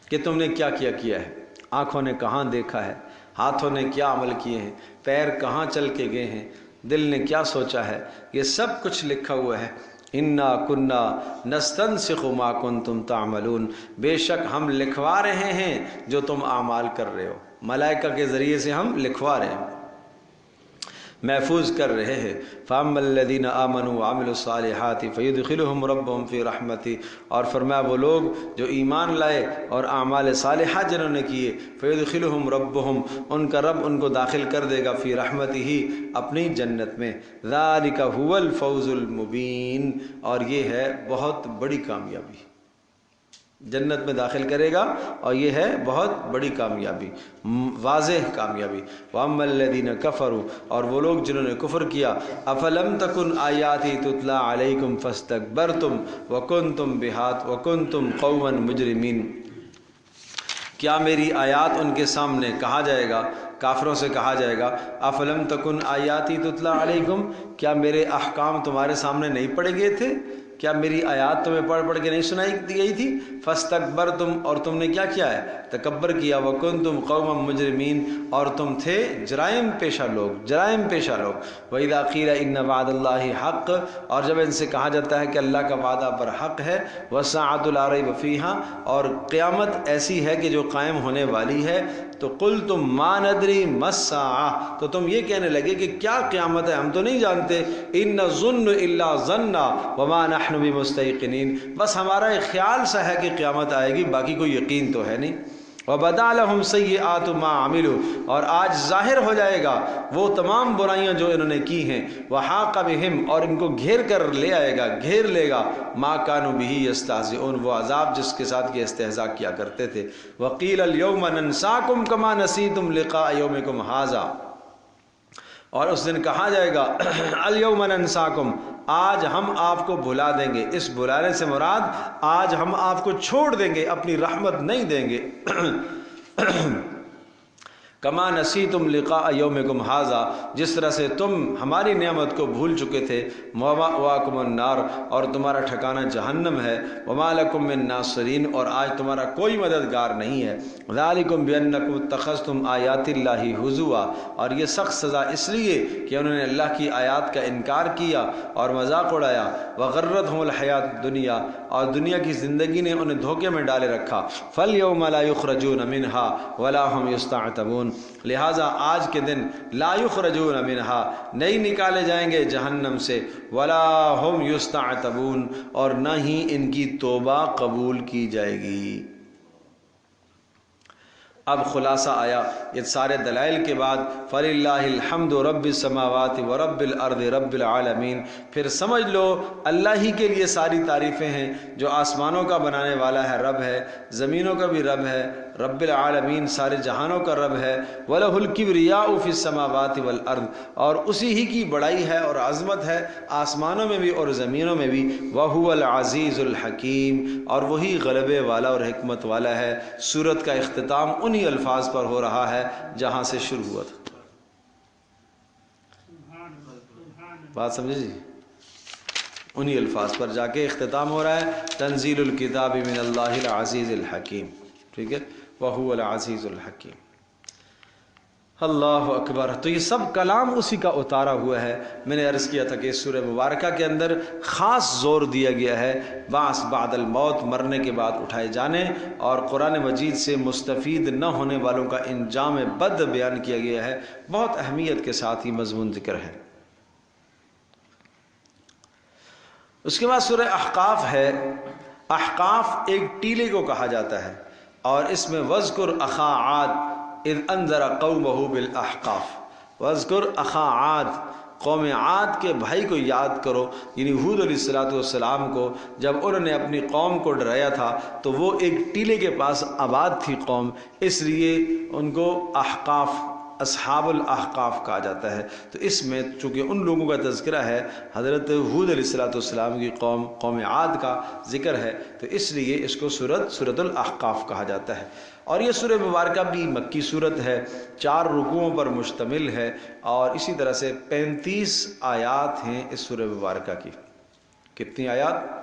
[SPEAKER 1] کہ تم نے کیا کیا کیا ہے، آنکھوں نے کہاں دیکھا ہے، ہاتھوں نے کیا عمل کیے ہیں، پیر کہاں چل کے گئے ہیں، دل نے کیا سوچا ہے، یہ سب کچھ لکھا ہوا ہے۔ انا کنا نستنسخ ما کنتم تعملون، بے شک ہم لکھوا رہے ہیں جو تم اعمال کر رہے ہو، ملائکہ کے ذریعے سے ہم لکھوا رہے ہیں، محفوظ کر رہے ہیں۔ فَأَمَّا الَّذِينَ آمَنُوا وَعَمِلُوا الصَّالِحَاتِ فَيُدْخِلُهُمْ رَبُّهُمْ فِي رَحْمَتِهِ، اور فرمایا وہ لوگ جو ایمان لائے اور اعمال صالحہ جنہوں نے کیے، فَيُدْخِلُهُمْ رَبُّهُمْ، ان کا رب ان کو داخل کر دے گا، فی رحمتہ، اپنی جنت میں۔ ذَلِكَ هُوَ الْفَوْزُ الْمُبِينُ، اور یہ ہے بہت بڑی کامیابی، جنت میں داخل کرے گا، اور یہ ہے بہت بڑی کامیابی، واضح کامیابی۔ وَأَمَّا الَّذِينَ كَفَرُوا، اور وہ لوگ جنہوں نے کفر کیا، أَفَلَمْ تَكُنْ آيَاتِي تُتْلَى عَلَيْكُمْ فَاسْتَكْبَرْتُمْ وَكُنْتُمْ قَوْمًا مُجْرِمِينَ، کیا میری آیات ان کے سامنے، کہا جائے گا کافروں سے کہا جائے گا، افلم تکن آیاتی تتلا علیکم، کیا میرے احکام تمہارے سامنے نہیں پڑھے گئے تھے؟ کیا میری آیات تمہیں پڑھ پڑھ کے نہیں سنائی دی گئی تھی؟ فاستکبرتم، اور تم نے کیا کیا ہے؟ تکبر کیا، وکنتم قوما مجرمین، اور تم تھے جرائم پیشہ لوگ، جرائم پیشہ لوگ۔ وَإِذَا قِيلَ إِنَّ وَعْدَ اللَّهِ حَقٌّ، اور جب ان سے کہا جاتا ہے کہ اللہ کا وعدہ برحق ہے، وَالسَّاعَةُ لَا رَيْبَ فِيهَا، اور قیامت ایسی ہے کہ جو قائم ہونے والی ہے، تو قُلْتُمْ مَا نَدْرِي مَا السَّاعَةُ، تو تم یہ کہنے لگے کہ کیا قیامت ہے، ہم تو نہیں جانتے، إِنَّ الظُّنُّ إِلَّا ظَنًّا وَمَا نَحْنُ بِمُسْتَيْقِنِينَ، بس ہمارا ایک خیال سا ہے کہ قیامت آئے گی، باقی کوئی یقین تو ہے نہیں۔ وَبَدَا لَهُمْ سَيِّئَاتُ مَا عَمِلُوا، اور آج ظاہر ہو جائے گا وہ تمام برائیاں جو انہوں نے کی ہیں، وَحَاقَ بِهِمْ، اور ان کو گھیر کر لے آئے گا، گھیر لے گا، مَا كَانُوا بِهِ يَسْتَهْزِئُونَ، وہ عذاب جس کے ساتھ یہ استہزاء کیا کرتے تھے۔ وَقِيلَ الْيَوْمَ نَنْسَاكُمْ كَمَا نَسِيتُمْ لِقَاءَ يَوْمِكُمْ هَٰذَا، اور اس دن کہا جائے گا الْيَوْمَ نَنْسَاكُمْ، آج ہم آپ کو بھلا دیں گے، اس بھلانے سے مراد آج ہم آپ کو چھوڑ دیں گے، اپنی رحمت نہیں دیں گے۔ کما نسیتم لقاء یومکم ھذا، جس طرح سے تم ہماری نعمت کو بھول چکے تھے، مأواکم النار، اور تمہارا ٹھکانہ جہنم ہے، وما لکم من ناصرین، اور آج تمہارا کوئی مددگار نہیں ہے۔ ذالکم بانکم اتخذتم آیات اللہ ہزوا، اور یہ سخت سزا اس لیے کہ انہوں نے اللہ کی آیات کا انکار کیا اور مذاق اڑایا، وغرتہم الحیات الدنیا، اور دنیا کی زندگی نے انہیں دھوکے میں ڈالے رکھا، فالیوم لا یخرجون منہا ولا ہم یستعتبون، لہٰذا آج کے دن لا یخرجون منہا، نہیں نکالے جائیں گے جہنم سے، ولا ہم یستعتبون، اور نہ ہی ان کی توبہ قبول کی جائے گی۔ اب خلاصہ آیا یہ سارے دلائل کے بعد، فَلِلَّهِ الْحَمْدُ رَبِّ السَّمَاوَاتِ وَرَبِّ الْأَرْضِ رَبِّ الْعَالَمِينَ، پھر سمجھ لو اللہ ہی کے لیے ساری تعریفیں ہیں، جو آسمانوں کا بنانے والا ہے، رب ہے، زمینوں کا بھی رب ہے، رب العالمین سارے جہانوں کا رب ہے، وَلَهُ الْكِبْرِيَاءُ فِي السَّمَاوَاتِ وَالْأَرْضِ، اور اسی ہی کی بڑائی ہے اور عظمت ہے آسمانوں میں بھی اور زمینوں میں بھی، وَهُوَ الْعَزِيزُ الْحَكِيمُ، اور وہی غلبے والا اور حکمت والا ہے۔ سورت کا اختتام انہی الفاظ پر ہو رہا ہے جہاں سے شروع ہوا تھا۔ بات سمجھے جی؟ انہی الفاظ پر جا کے اختتام ہو رہا ہے، تنزیل الکتاب من اللہ العزیز الحکیم، ٹھیک ہے، وَهُوَ العزیز الحکیم۔ اللہ اکبر۔ تو یہ سب کلام اسی کا اتارا ہوا ہے۔ میں نے عرض کیا تھا کہ اس سورہ مبارکہ کے اندر خاص زور دیا گیا ہے بعث بعد الموت، مرنے کے بعد اٹھائے جانے، اور قرآن مجید سے مستفید نہ ہونے والوں کا انجام بد بیان کیا گیا ہے۔ بہت اہمیت کے ساتھ یہ مضمون ذکر ہے۔ اس کے بعد سورہ احقاف ہے۔ احقاف ایک ٹیلے کو کہا جاتا ہے، اور اس میں وَاذْكُرْ أَخَا عَادٍ اذ انذر قومہ بالاحقاف، واذکر اخا عاد، قوم عاد کے بھائی کو یاد کرو، یعنی ہود علیہ السلام کو، جب انہوں نے اپنی قوم کو ڈرایا تھا تو وہ ایک ٹیلے کے پاس آباد تھی قوم، اس لیے ان کو احقاف، اصحاب الاحقاف کہا جاتا ہے۔ تو اس میں چونکہ ان لوگوں کا تذکرہ ہے، حضرت ہود علیہ السلام کی قوم عاد کا ذکر ہے، تو اس لیے اس کو سورۃ الاحقاف کہا جاتا ہے۔ اور یہ سورہ مبارکہ بھی مکی صورت ہے، 4 رکوعوں پر مشتمل ہے، اور اسی طرح سے 35 آیات ہیں اس سورہ مبارکہ کی۔ کتنی آیات؟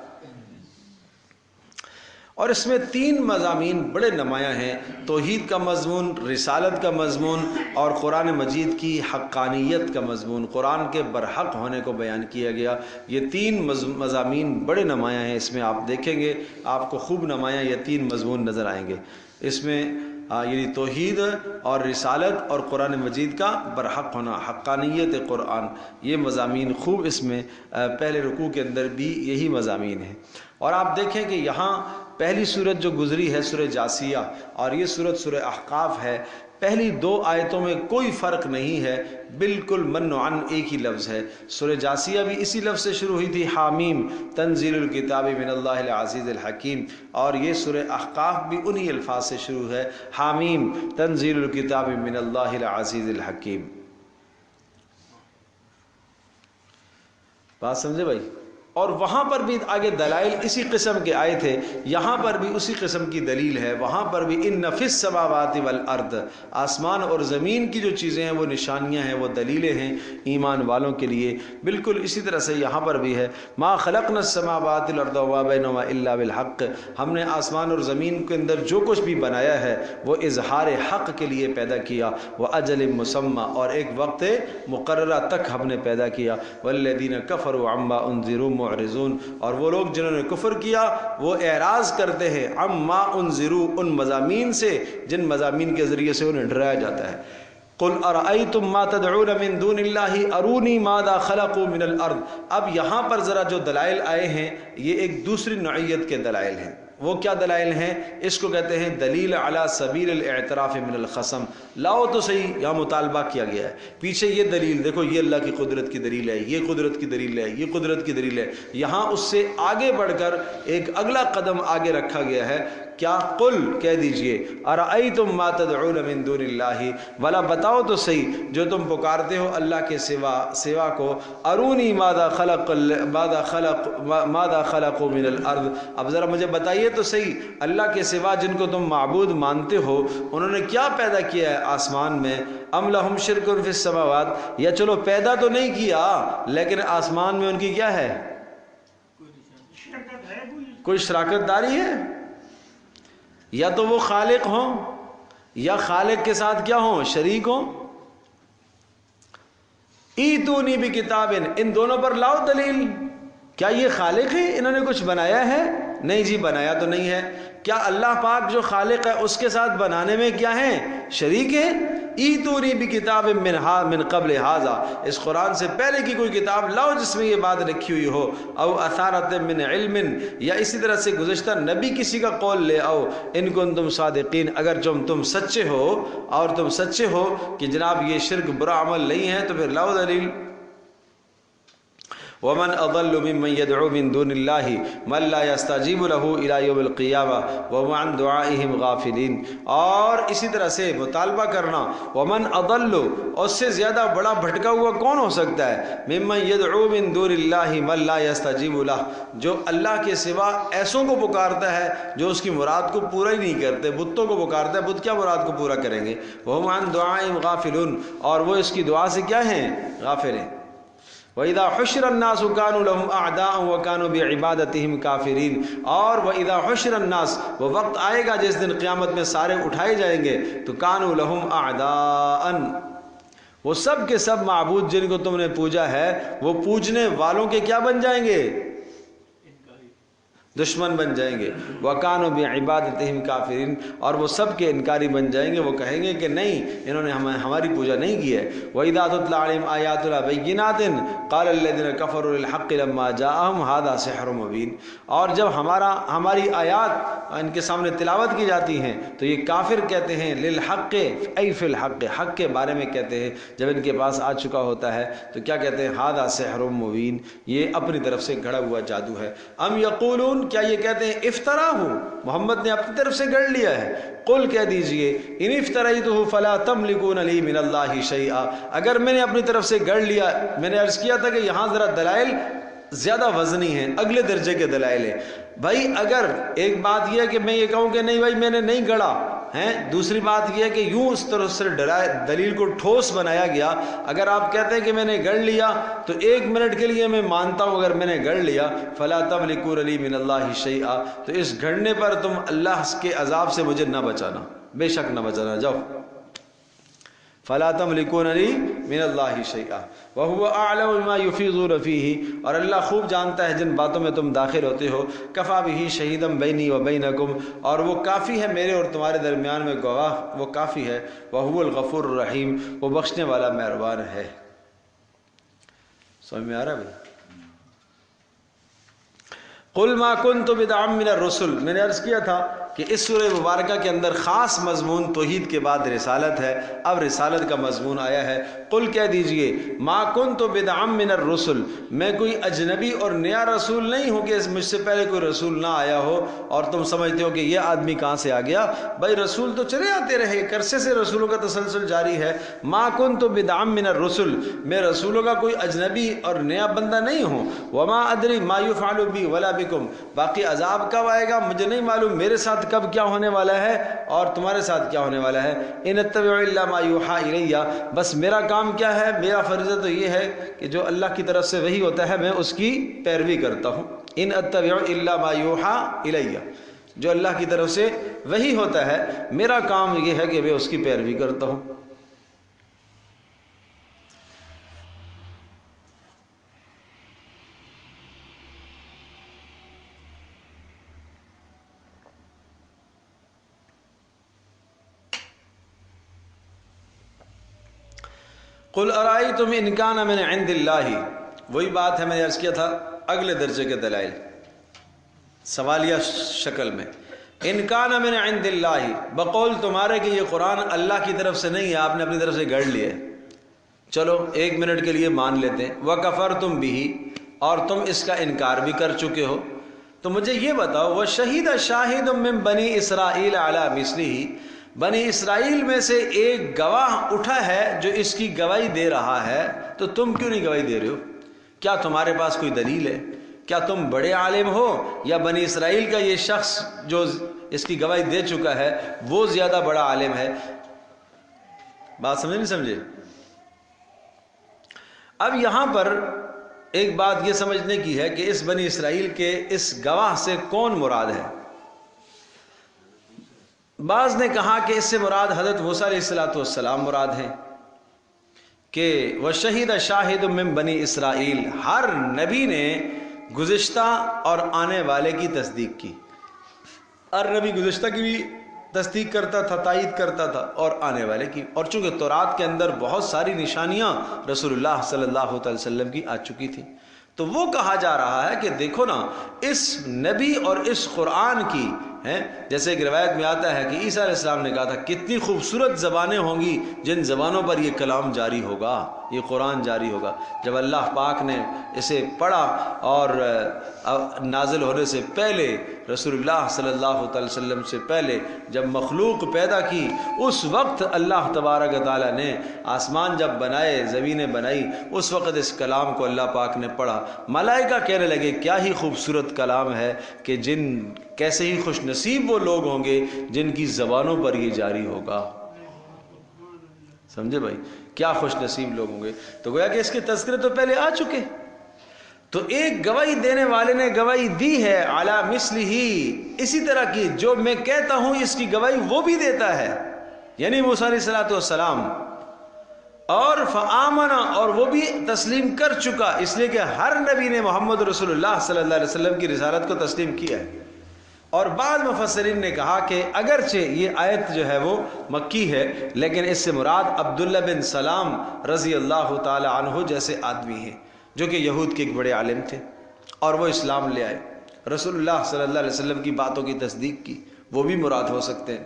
[SPEAKER 1] اور اس میں 3 مضامین بڑے نمایاں ہیں، توحید کا مضمون، رسالت کا مضمون، اور قرآن مجید کی حقانیت کا مضمون، قرآن کے برحق ہونے کو بیان کیا گیا۔ یہ 3 مضامین بڑے نمایاں ہیں، اس میں آپ دیکھیں گے آپ کو خوب نمایاں یہ 3 مضمون نظر آئیں گے۔ اس میں یعنی توحید اور رسالت اور قرآن مجید کا برحق ہونا، حقانیت قرآن، یہ مضامین خوب اس میں پہلے رکوع کے اندر بھی یہی مضامین ہیں۔ اور آپ دیکھیں کہ یہاں پہلی صورت جو گزری ہے سورہ جاسیہ اور یہ صورت سورہ احقاف ہے، پہلی 2 آیتوں میں کوئی فرق نہیں ہے، بالکل من عن ایک ہی لفظ ہے۔ سورہ جاسیہ بھی اسی لفظ سے شروع ہوئی تھی، حامیم تنزیل الکتاب من اللہ العزیز الحکیم، اور یہ سورہ احقاف بھی انہی الفاظ سے شروع ہے، حامیم تنزیل الکتاب من اللہ العزیز الحکیم۔ بات سمجھے بھائی؟ اور وہاں پر بھی آگے دلائل اسی قسم کے آئے تھے، یہاں پر بھی اسی قسم کی دلیل ہے، وہاں پر بھی ان فی السماوات والارض، آسمان اور زمین کی جو چیزیں ہیں وہ نشانیاں ہیں، وہ دلیلیں ہیں ایمان والوں کے لیے۔ بالکل اسی طرح سے یہاں پر بھی ہے، ما خلقنا السماوات والارض وما بینہما الا بالحق، ہم نے آسمان اور زمین کے اندر جو کچھ بھی بنایا ہے وہ اظہار حق کے لیے پیدا کیا، واجل مسمى، اور ایک وقت مقررہ تک ہم نے پیدا کیا، والذین کفروا عما انذروا معرضون، اور وہ لوگ جنہوں نے کفر کیا وہ اعراض کرتے ہیں عما انذروا، ان مضامین سے جن مضامین کے ذریعے سے انہیں ڈرایا جاتا ہے۔ قل ارأیتم ما تدعون من دون اللہ ارونی ماذا خلقوا من الارض، اب یہاں پر ذرا جو دلائل آئے ہیں یہ ایک دوسری نوعیت کے دلائل ہیں۔ وہ کیا دلائل ہیں؟ اس کو کہتے ہیں دلیل علی سبیل الاعتراف من الخصم، لاؤ تو صحیح، یہاں مطالبہ کیا گیا ہے، پیچھے یہ دلیل دیکھو، یہ اللہ کی قدرت کی دلیل ہے، یہ قدرت کی دلیل ہے، یہ قدرت کی دلیل ہے، یہاں اس سے آگے بڑھ کر ایک اگلا قدم آگے رکھا گیا ہے، کیا؟ قل کہہ دیجئے، ارأیتم ما تدعون من دون اللہ، بھلا بتاؤ تو صحیح جو تم پکارتے ہو اللہ کے سوا کو، ارونی ماذا خلقوا من الارض، اب ذرا مجھے بتائیے تو صحیح اللہ کے سوا جن کو تم معبود مانتے ہو انہوں نے کیا پیدا کیا ہے آسمان میں، ام لہم شرک فی السماوات، یا چلو پیدا تو نہیں کیا لیکن آسمان میں ان کی کیا ہے، کوئی شراکت داری ہے، یا تو وہ خالق ہوں یا خالق کے ساتھ کیا ہوں، شریک ہوں۔ ایتونی بکتاب، ان دونوں پر لاؤ دلیل، کیا یہ خالق ہے، انہوں نے کچھ بنایا ہے؟ نہیں جی بنایا تو نہیں ہے۔ کیا اللہ پاک جو خالق ہے اس کے ساتھ بنانے میں کیا ہیں، شریک ہیں؟ ایتونی بکتاب من قبل ھذا، اس قرآن سے پہلے کی کوئی کتاب لاؤ جس میں یہ بات لکھی ہوئی ہو، او اثارت من علم، یا اسی طرح سے گزشتہ نبی کسی کا قول لے آؤ، ان کنتم صادقین، اگر تم سچے ہو، اور تم سچے ہو کہ جناب یہ شرک برا عمل نہیں ہے تو پھر لاؤ دلیل۔ ومن اضل ممن يدعو من دون الله من لا يستجيب له الى يوم القيامه وهم عن دعائهم غافلين، اور اسی طرح سے مطالبہ کرنا، ومن اضل، اس سے زیادہ بڑا بھٹکا ہوا کون ہو سکتا ہے، ممن يدعو من دون الله من لا يستجيب له، جو اللہ کے سوا ایسوں کو پکارتا ہے جو اس کی مراد کو پورا ہی نہیں کرتے، بتوں کو پکارتا ہے، بت کیا مراد کو پورا کریں گے، وهم عن دعائهم غافلون، اور وہ اس کی دعا سے کیا ہیں، غافل ہیں۔ وَإِذَا حُشِرَ النَّاسُ كَانُوا لَهُمْ أَعْدَاءً وَكَانُوا بِعِبَادَتِهِمْ كَافِرِينَ، اور وَإِذَا حُشِرَ النَّاسُ، وہ وقت آئے گا جس دن قیامت میں سارے اٹھائے جائیں گے، تو كَانُوا لَهُمْ أَعْدَاءً، وہ سب کے سب معبود جن کو تم نے پوجا ہے وہ پوجنے والوں کے کیا بن جائیں گے، دشمن بن جائیں گے، وَكَانُوا بِعِبَادَتِهِمْ كَافِرِينَ، اور وہ سب کے انکاری بن جائیں گے، وہ کہیں گے کہ نہیں انہوں نے ہماری پوجا نہیں کی ہے۔ وَإِذَا تُتْلَىٰ عَلَيْهِمْ آيَاتُنَا بَيِّنَاتٍ قَالَ الَّذِينَ كَفَرُوا لِلْحَقِّ لَمَّا جَاءَهُمْ هَٰذَا سِحْرٌ مُّبِينٌ، اور جب ہماری آیات ان کے سامنے تلاوت کی جاتی ہیں تو یہ کافر کہتے ہیں للحق ای فی الحق، حق کے بارے میں کہتے ہیں، جب ان کے پاس آ چکا ہوتا ہے تو کیا کہتے ہیں، هَٰذَا سِحْرٌ مُّبِينٌ، یہ اپنی طرف سے گھڑا ہوا جادو ہے۔ ام یقولون، کیا یہ کہتے ہیں افطرا ہوں، محمد نے اپنی طرف سے گڑھ لیا ہے، قل کہہ دیجئے ان افتریتہ فلا تملکون لی من اللہ شیئا، اگر میں نے اپنی طرف سے گڑھ لیا، میں نے عرض کیا تھا کہ یہاں ذرا دلائل زیادہ وزنی ہیں، اگلے درجے کے دلائل ہیں بھائی۔ اگر ایک بات یہ ہے کہ میں یہ کہوں کہ نہیں بھائی میں نے نہیں گڑھا ہے، دوسری بات یہ ہے کہ یوں اس طرف سے دلیل کو ٹھوس بنایا گیا، اگر آپ کہتے ہیں کہ میں نے گڑھ لیا تو 1 منٹ کے لیے میں مانتا ہوں اگر میں نے گڑھ لیا، فلا تملکون لی من اللہ شیئا، تو اس گھڑنے پر تم اللہ کے عذاب سے مجھے نہ بچانا، بے شک نہ بچانا، جاؤ۔ فلا تملکون لی من اللہ شیئا وہو اعلم بما یفیضون فیہ، اور اللہ خوب جانتا ہے جن باتوں میں تم داخل ہوتے ہو، کفا بہ شہیدا بینی و بینکم، اور وہ کافی ہے میرے اور تمہارے درمیان میں گواہ، وہ کافی ہے، وہو الغفور الرحیم، وہ بخشنے والا مہربان ہے۔ سمجھ میں آ رہا ہے بھائی؟ قل ما كنت بدعا من الرسل، میں نے عرض کیا تھا کہ اس سورہ مبارکہ کے اندر خاص مضمون توحید کے بعد رسالت ہے، اب رسالت کا مضمون آیا ہے۔ قل کہہ دیجئے ما كنت بدعا من الرسل، میں کوئی اجنبی اور نیا رسول نہیں ہوں کہ مجھ سے پہلے کوئی رسول نہ آیا ہو اور تم سمجھتے ہو کہ یہ آدمی کہاں سے آ گیا۔ بھائی رسول تو چلے آتے رہے، عرصے سے رسولوں کا تسلسل جاری ہے۔ ما كنت بدعا من الرسل، میں رسولوں کا کوئی اجنبی اور نیا بندہ نہیں ہوں۔ وما ادری ما يفعل بی ولا بکم، باقی عذاب کب آئے گا مجھے نہیں معلوم، میرے ساتھ کب کیا ہونے والا ہے اور تمہارے ساتھ کیا ہونے والا ہے۔ ان اتبع الا ما یوحى الی، بس میرا کام کیا ہے، میرا فریضہ تو یہ ہے کہ جو اللہ کی طرف سے وحی ہوتا ہے میں اس کی پیروی کرتا ہوں۔ ان اتبع الا ما یوحى الی، جو اللہ کی طرف سے وحی ہوتا ہے میرا کام یہ ہے کہ میں اس کی پیروی کرتا ہوں۔ قل ارائیتم ان کان من عند اللہ، وہی بات ہے میں نے عرض کیا تھا اگلے درجے کے دلائل سوالیہ شکل میں۔ ان کان من عند اللہ، بقول تمہارے کہ یہ قرآن اللہ کی طرف سے نہیں ہے، آپ نے اپنی طرف سے گڑھ لیا ہے، چلو ایک منٹ کے لیے مان لیتے ہیں۔ وکفرتم بہ، اور تم اس کا انکار بھی کر چکے ہو، تو مجھے یہ بتاؤ وشہید شاہد من بنی اسرائیل علی مثلہ، بنی اسرائیل میں سے ایک گواہ اٹھا ہے جو اس کی گواہی دے رہا ہے، تو تم کیوں نہیں گواہی دے رہے ہو؟ کیا تمہارے پاس کوئی دلیل ہے؟ کیا تم بڑے عالم ہو یا بنی اسرائیل کا یہ شخص جو اس کی گواہی دے چکا ہے وہ زیادہ بڑا عالم ہے؟ بات سمجھے نہیں سمجھے؟ اب یہاں پر ایک بات یہ سمجھنے کی ہے کہ اس بنی اسرائیل کے اس گواہ سے کون مراد ہے۔ بعض نے کہا کہ اس سے مراد حضرت موسیٰ علیہ السلام مراد ہیں کہ وشہید شاہد من بنی اسرائیل، ہر نبی نے گزشتہ اور آنے والے کی تصدیق کی، ہر نبی گزشتہ کی بھی تصدیق کرتا تھا، تائید کرتا تھا، اور آنے والے کی، اور چونکہ تورات کے اندر بہت ساری نشانیاں رسول اللہ صلی اللہ علیہ وسلم کی آ چکی تھی، تو وہ کہا جا رہا ہے کہ دیکھو نا اس نبی اور اس قرآن کی ہیں، جیسے ایک روایت میں آتا ہے کہ عیسیٰ علیہ السلام نے کہا تھا کتنی خوبصورت زبانیں ہوں گی جن زبانوں پر یہ کلام جاری ہوگا، یہ قرآن جاری ہوگا۔ جب اللہ پاک نے اسے پڑھا اور نازل ہونے سے پہلے رسول اللہ صلی اللہ علیہ وسلم سے پہلے جب مخلوق پیدا کی، اس وقت اللہ تبارک تعالیٰ نے آسمان جب بنائے، زمینیں بنائی، اس وقت اس کلام کو اللہ پاک نے پڑھا۔ ملائکہ کہنے لگے کیا ہی خوبصورت کلام ہے کہ کیسے ہی خوش نصیب وہ لوگ ہوں گے جن کی زبانوں پر یہ جاری ہوگا۔ سمجھے بھائی، کیا خوش نصیب لوگ ہوں گے۔ تو گویا کہ اس کے تذکرے تو پہلے آ چکے، تو ایک گواہی دینے والے نے گواہی دی ہے علی مثلہ، اسی طرح کی جو میں کہتا ہوں اس کی گواہی وہ بھی دیتا ہے، یعنی موسیٰ علیہ السلام، اور فآمن، اور وہ بھی تسلیم کر چکا، اس لیے کہ ہر نبی نے محمد رسول اللہ صلی اللہ علیہ وسلم کی رسالت کو تسلیم کیا ہے۔ اور بعض مفسرین نے کہا کہ اگرچہ یہ آیت جو ہے وہ مکی ہے لیکن اس سے مراد عبداللہ بن سلام رضی اللہ تعالی عنہ جیسے آدمی ہیں جو کہ یہود کے ایک بڑے عالم تھے، اور وہ اسلام لے آئے، رسول اللہ صلی اللہ علیہ وسلم کی باتوں کی تصدیق کی، وہ بھی مراد ہو سکتے ہیں۔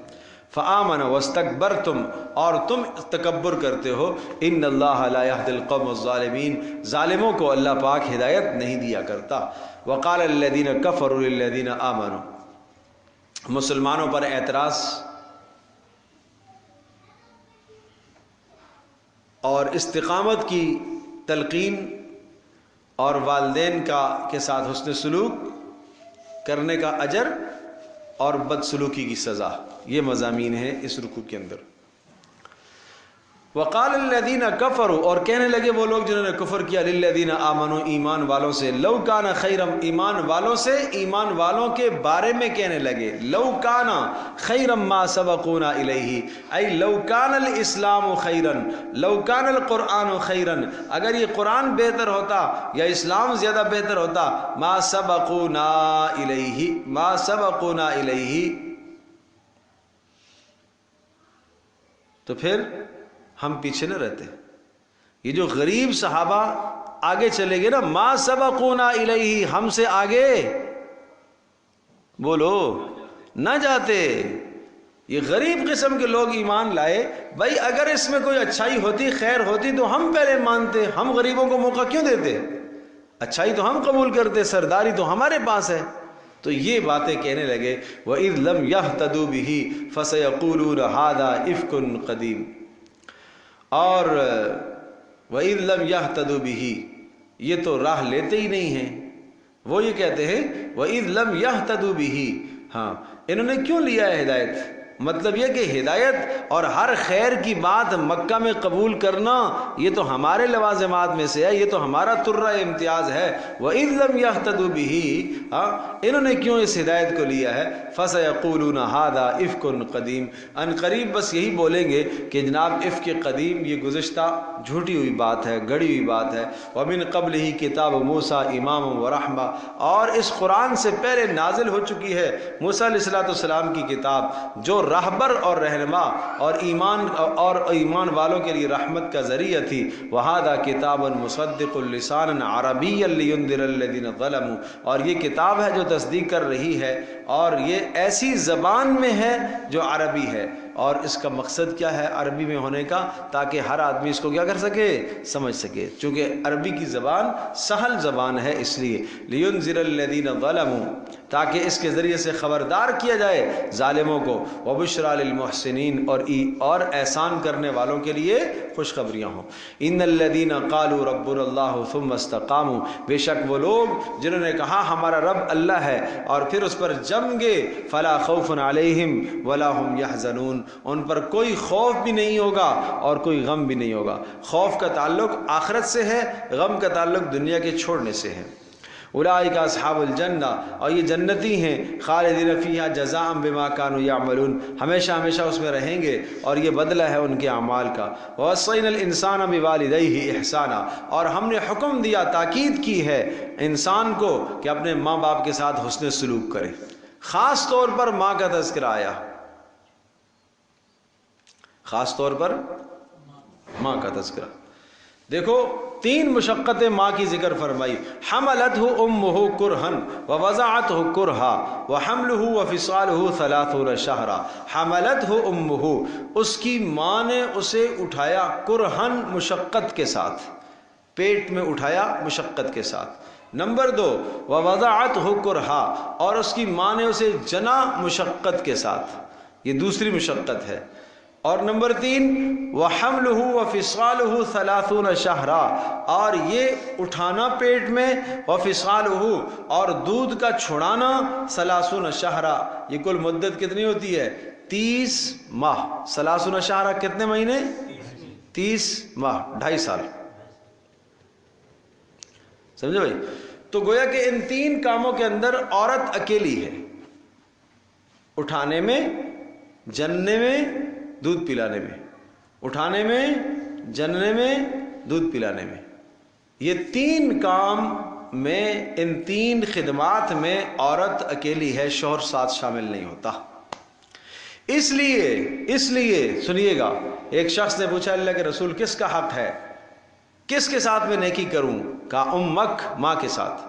[SPEAKER 1] فآمن واستکبرتم، اور تم تکبر کرتے ہو، ان اللہ لا یہدی القوم الظالمین، ظالموں کو اللہ پاک ہدایت نہیں دیا کرتا۔ وقال الذین کفروا للذین آمنوا، مسلمانوں پر اعتراض اور استقامت کی تلقین اور والدین کے ساتھ حسن سلوک کرنے کا اجر اور بدسلوکی کی سزا، یہ مضامین ہیں اس رکوع کے اندر۔ وقال الذین کفروا، اور کہنے لگے وہ لوگ جنہوں نے کفر کیا، للذین آمنوا، ایمان والوں سے، لو کان خیرا، ایمان والوں سے، ایمان والوں کے بارے میں کہنے لگے، لو کان خیرا ما سبقونا الیہ، ای لو کان الاسلام خیرا، لو کان القرآن خیرا، اگر یہ قرآن بہتر ہوتا یا اسلام زیادہ بہتر ہوتا، ما سبقونا الیہ، ما سبقونا الیہ، تو پھر ہم پیچھے نہ رہتے۔ یہ جو غریب صحابہ آگے چلے گئے نا، ما سبقونا الیہ، ہم سے آگے بولو نہ جاتے. یہ غریب قسم کے لوگ ایمان لائے. بھائی اگر اس میں کوئی اچھائی ہوتی خیر ہوتی تو ہم پہلے مانتے. ہم غریبوں کو موقع کیوں دیتے؟ اچھائی تو ہم قبول کرتے, سرداری تو ہمارے پاس ہے. تو یہ باتیں کہنے لگے. وَإِذْ لَمْ يَهْتَدُوا بِهِ فَسَيَقُولُونَ هَذَا إِفْكٌ قَدِيمٌ. اور وَإِذْ لَمْ يَهْتَدُوا بِهِ, یہ تو راہ لیتے ہی نہیں ہیں. وہ یہ کہتے ہیں وَإِذْ لَمْ يَهْتَدُوا بِهِ, ہاں انہوں نے کیوں لیا ہے ہدایت؟ مطلب یہ کہ ہدایت اور ہر خیر کی بات مکہ میں قبول کرنا یہ تو ہمارے لوازمات میں سے ہے, یہ تو ہمارا ترہ امتیاز ہے. وَإِذْ لَمْ يَهْتَدُوا بِهِ, انہوں نے کیوں اس ہدایت کو لیا ہے؟ فَسَيَقُولُونَ هَذَا إِفْكٌ قَدِيمٌ, ان قریب بس یہی بولیں گے کہ جناب افک قدیم یہ گزشتہ جھوٹی ہوئی بات ہے, گڑی ہوئی بات ہے. وَمِن قَبْلِهِ کتاب موسیٰ امام ورحمہ, اور اس قرآن سے پہلے نازل ہو چکی ہے موسیٰ علیہ السلام کی کتاب جو رہبر اور رہنما اور ایمان والوں کے لیے رحمت کا ذریعہ تھی. وَهَذَا كِتَابٌ مُصَدِّقٌ لِسَانًا عَرَبِيًّا لِيُنذِرَ الَّذِينَ ظَلَمُوا, اور یہ کتاب ہے جو تصدیق کر رہی ہے اور یہ ایسی زبان میں ہے جو عربی ہے. اور اس کا مقصد کیا ہے عربی میں ہونے کا؟ تاکہ ہر آدمی اس کو کیا کر سکے, سمجھ سکے. چونکہ عربی کی زبان سہل زبان ہے, اس لیے لِيُنذِرَ الَّذِينَ ظَلَمُوا, تاکہ اس کے ذریعے سے خبردار کیا جائے ظالموں کو. وَبُشْرَى لِلْمُحْسِنِينَ, اور احسان کرنے والوں کے لیے خوشخبریاں ہوں. ان الذین قالوا ربنا اللہ ثم استقاموا, بے شک وہ لوگ جنہوں نے کہا ہمارا رب اللہ ہے اور پھر اس پر جم گے. فلا خوف علیہم ولا هم يحزنون, ان پر کوئی خوف بھی نہیں ہوگا اور کوئی غم بھی نہیں ہوگا. خوف کا تعلق آخرت سے ہے, غم کا تعلق دنیا کے چھوڑنے سے ہے. اولئک اصحاب الجنہ, اور یہ جنتی ہیں. خالدین فیہا جزاء بما کانوا یعملون, ہمیشہ ہمیشہ اس میں رہیں گے اور یہ بدلہ ہے ان کے اعمال کا. ووصینا الانسان بوالدیہ احسانا, اور ہم نے حکم دیا, تاکید کی ہے انسان کو کہ اپنے ماں باپ کے ساتھ حسن سلوک کرے. خاص طور پر ماں کا تذکرہ آیا, خاص طور پر ماں کا تذکرہ. دیکھو تین مشقتیں ماں کی ذکر فرمائی. حملتہ امہ کرہن ووضعتہ کرہا وحملہ وفصالہ 30 شہرا. حملتہ امہ, اس کی ماں نے اسے اٹھایا, کرہن مشقت کے ساتھ, پیٹ میں اٹھایا مشقت کے ساتھ. نمبر 2 ووضعتہ کرہا, اور اس کی ماں نے اسے جنا مشقت کے ساتھ, یہ دوسری مشقت ہے. اور نمبر 3 وحملہ وفصالہ 30 شہرا, اور یہ اٹھانا پیٹ میں, وفصالہ, اور دودھ کا چھڑانا 30 شہرا, یہ کل مدت کتنی ہوتی ہے؟ 30 ماہ. 30 شہرا کتنے مہینے؟ 30 ماہ, 2.5 سال. سمجھے بھائی؟ تو گویا کہ ان تین کاموں کے اندر عورت اکیلی ہے, اٹھانے میں, جننے میں, دودھ پلانے میں. اٹھانے میں, جننے میں, دودھ پلانے میں. یہ تین کام میں, ان تین خدمات میں عورت اکیلی ہے, شوہر ساتھ شامل نہیں ہوتا. اس لیے سنیے گا, ایک شخص نے پوچھا اللہ کے رسول کس کا حق ہے, کس کے ساتھ میں نیکی کروں؟ کہا امک, ماں کے ساتھ.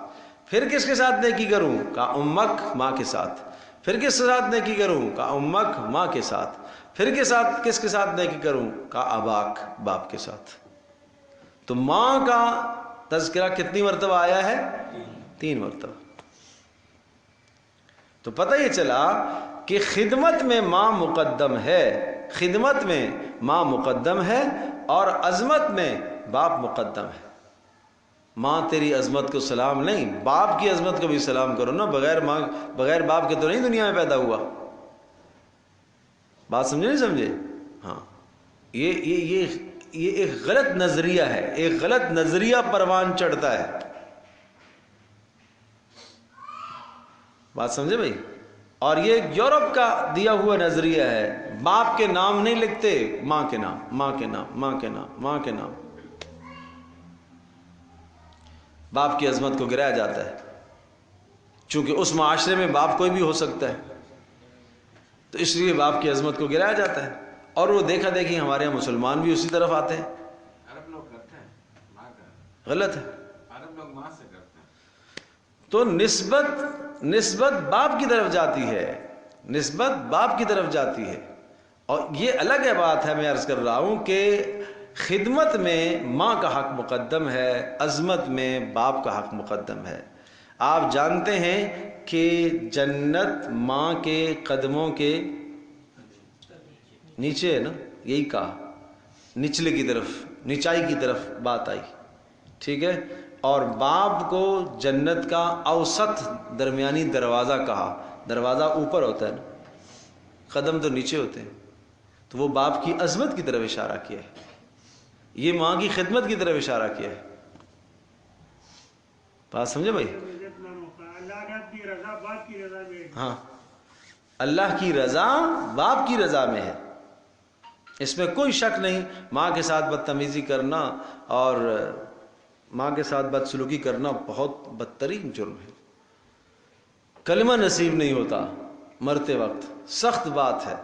[SPEAKER 1] پھر کس کے ساتھ نیکی کروں؟ کہا امک, ماں کے ساتھ. پھر کس کے ساتھ نیکی کروں؟ کہا امک, ماں کے ساتھ. پھر کس کے ساتھ نیکی کروں؟ کہا اباک, باپ کے ساتھ. تو ماں کا تذکرہ کتنی مرتبہ آیا ہے؟ 3 مرتبہ. تو پتہ یہ چلا کہ خدمت میں ماں مقدم ہے, خدمت میں ماں مقدم ہے, اور عظمت میں باپ مقدم ہے. ماں تیری عظمت کو سلام نہیں, باپ کی عظمت کو بھی سلام کرو نا. بغیر باپ کے تو نہیں دنیا میں پیدا ہوا. بات سمجھے نہیں سمجھے؟ ہاں, یہ ایک غلط نظریہ ہے, ایک غلط نظریہ پروان چڑھتا ہے. بات سمجھے بھائی؟ اور یہ یورپ کا دیا ہوا نظریہ ہے, باپ کے نام نہیں لکھتے, ماں کے نام, ماں کے نام, ماں کے نام, ماں کے نام. باپ کی عظمت کو گرایا جاتا ہے, چونکہ اس معاشرے میں باپ کوئی بھی ہو سکتا ہے, تو اس لیے باپ کی عظمت کو گرایا جاتا ہے. اور وہ دیکھا دیکھی ہمارے یہاں مسلمان بھی اسی طرف آتے ہیں. عرب لوگ کرتے ہیں, غلط ہے. عرب لوگ ماں سے کرتے ہیں. تو نسبت باپ کی طرف جاتی ہے، نسبت باپ کی طرف جاتی ہے. اور یہ الگ ہے بات ہے، میں عرض کر رہا ہوں کہ خدمت میں ماں کا حق مقدم ہے، عظمت میں باپ کا حق مقدم ہے. آپ جانتے ہیں کہ جنت ماں کے قدموں کے نیچے ہے نا، یہی کہا، نچلے کی طرف، نچائی کی طرف بات آئی، ٹھیک ہے. اور باپ کو جنت کا اوسط درمیانی دروازہ کہا. دروازہ اوپر ہوتا ہے نا، قدم تو نیچے ہوتے ہیں. تو وہ باپ کی عظمت کی طرف اشارہ کیا ہے، یہ ماں کی خدمت کی طرف اشارہ کیا ہے. بات سمجھے بھائی؟ ہاں، اللہ کی رضا باپ کی رضا میں ہے، اس میں کوئی شک نہیں. ماں کے ساتھ بدتمیزی کرنا اور ماں کے ساتھ بدسلوکی کرنا بہت بدترین جرم ہے. کلمہ نصیب نہیں ہوتا مرتے وقت، سخت بات ہے.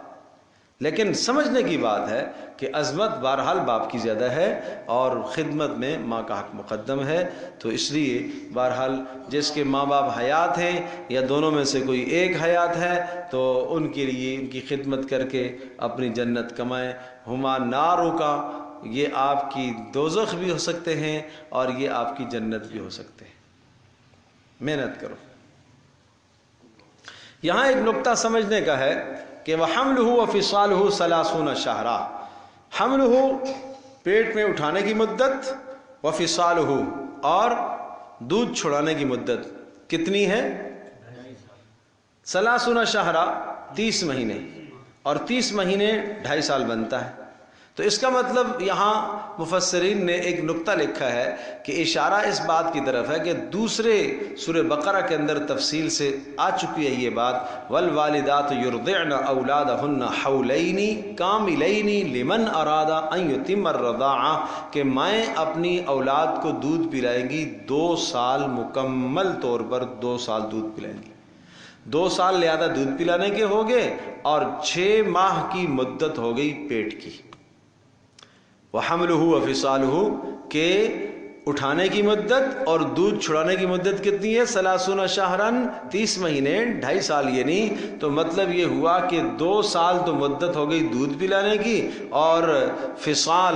[SPEAKER 1] لیکن سمجھنے کی بات ہے کہ عظمت بہرحال باپ کی زیادہ ہے اور خدمت میں ماں کا حق مقدم ہے. تو اس لیے بہرحال جس کے ماں باپ حیات ہیں یا دونوں میں سے کوئی ایک حیات ہے تو ان کے لیے ان کی خدمت کر کے اپنی جنت کمائیں. ہما نارو کا، یہ آپ کی دوزخ بھی ہو سکتے ہیں اور یہ آپ کی جنت بھی ہو سکتے ہیں. محنت کرو. یہاں ایک نقطہ سمجھنے کا ہے کہ وَحَمْلُهُ وَفِصَالُهُ 30 شَهْرًا، حملہ پیٹ میں اٹھانے کی مدت، وفصالہ اور دودھ چھڑانے کی مدت کتنی ہے؟ 30 شهرًا، 30 مہینے، اور 30 مہینے 2.5 سال بنتا ہے. تو اس کا مطلب یہاں مفسرین نے ایک نقطہ لکھا ہے کہ اشارہ اس بات کی طرف ہے کہ دوسرے سورہ بقرہ کے اندر تفصیل سے آ چکی ہے یہ بات، والوالدات یرضعن اولادہن حولین کاملین لمن اراد ان یتم الرضاعہ، کہ مائیں اپنی اولاد کو دودھ پلائیں گی 2 سال مکمل طور پر، 2 سال دودھ پلائیں گی. 2 سال لہذا دودھ پلانے کے ہو گئے اور 6 ماہ کی مدت ہو گئی پیٹ کی. وحملہ وفصالہ کے اٹھانے کی مدت اور دودھ چھڑانے کی مدت کتنی ہے؟ 30 شہرن، 30 مہینے 2.5 سال. یعنی تو مطلب یہ ہوا کہ 2 سال تو مدت ہو گئی دودھ پلانے کی اور فصال،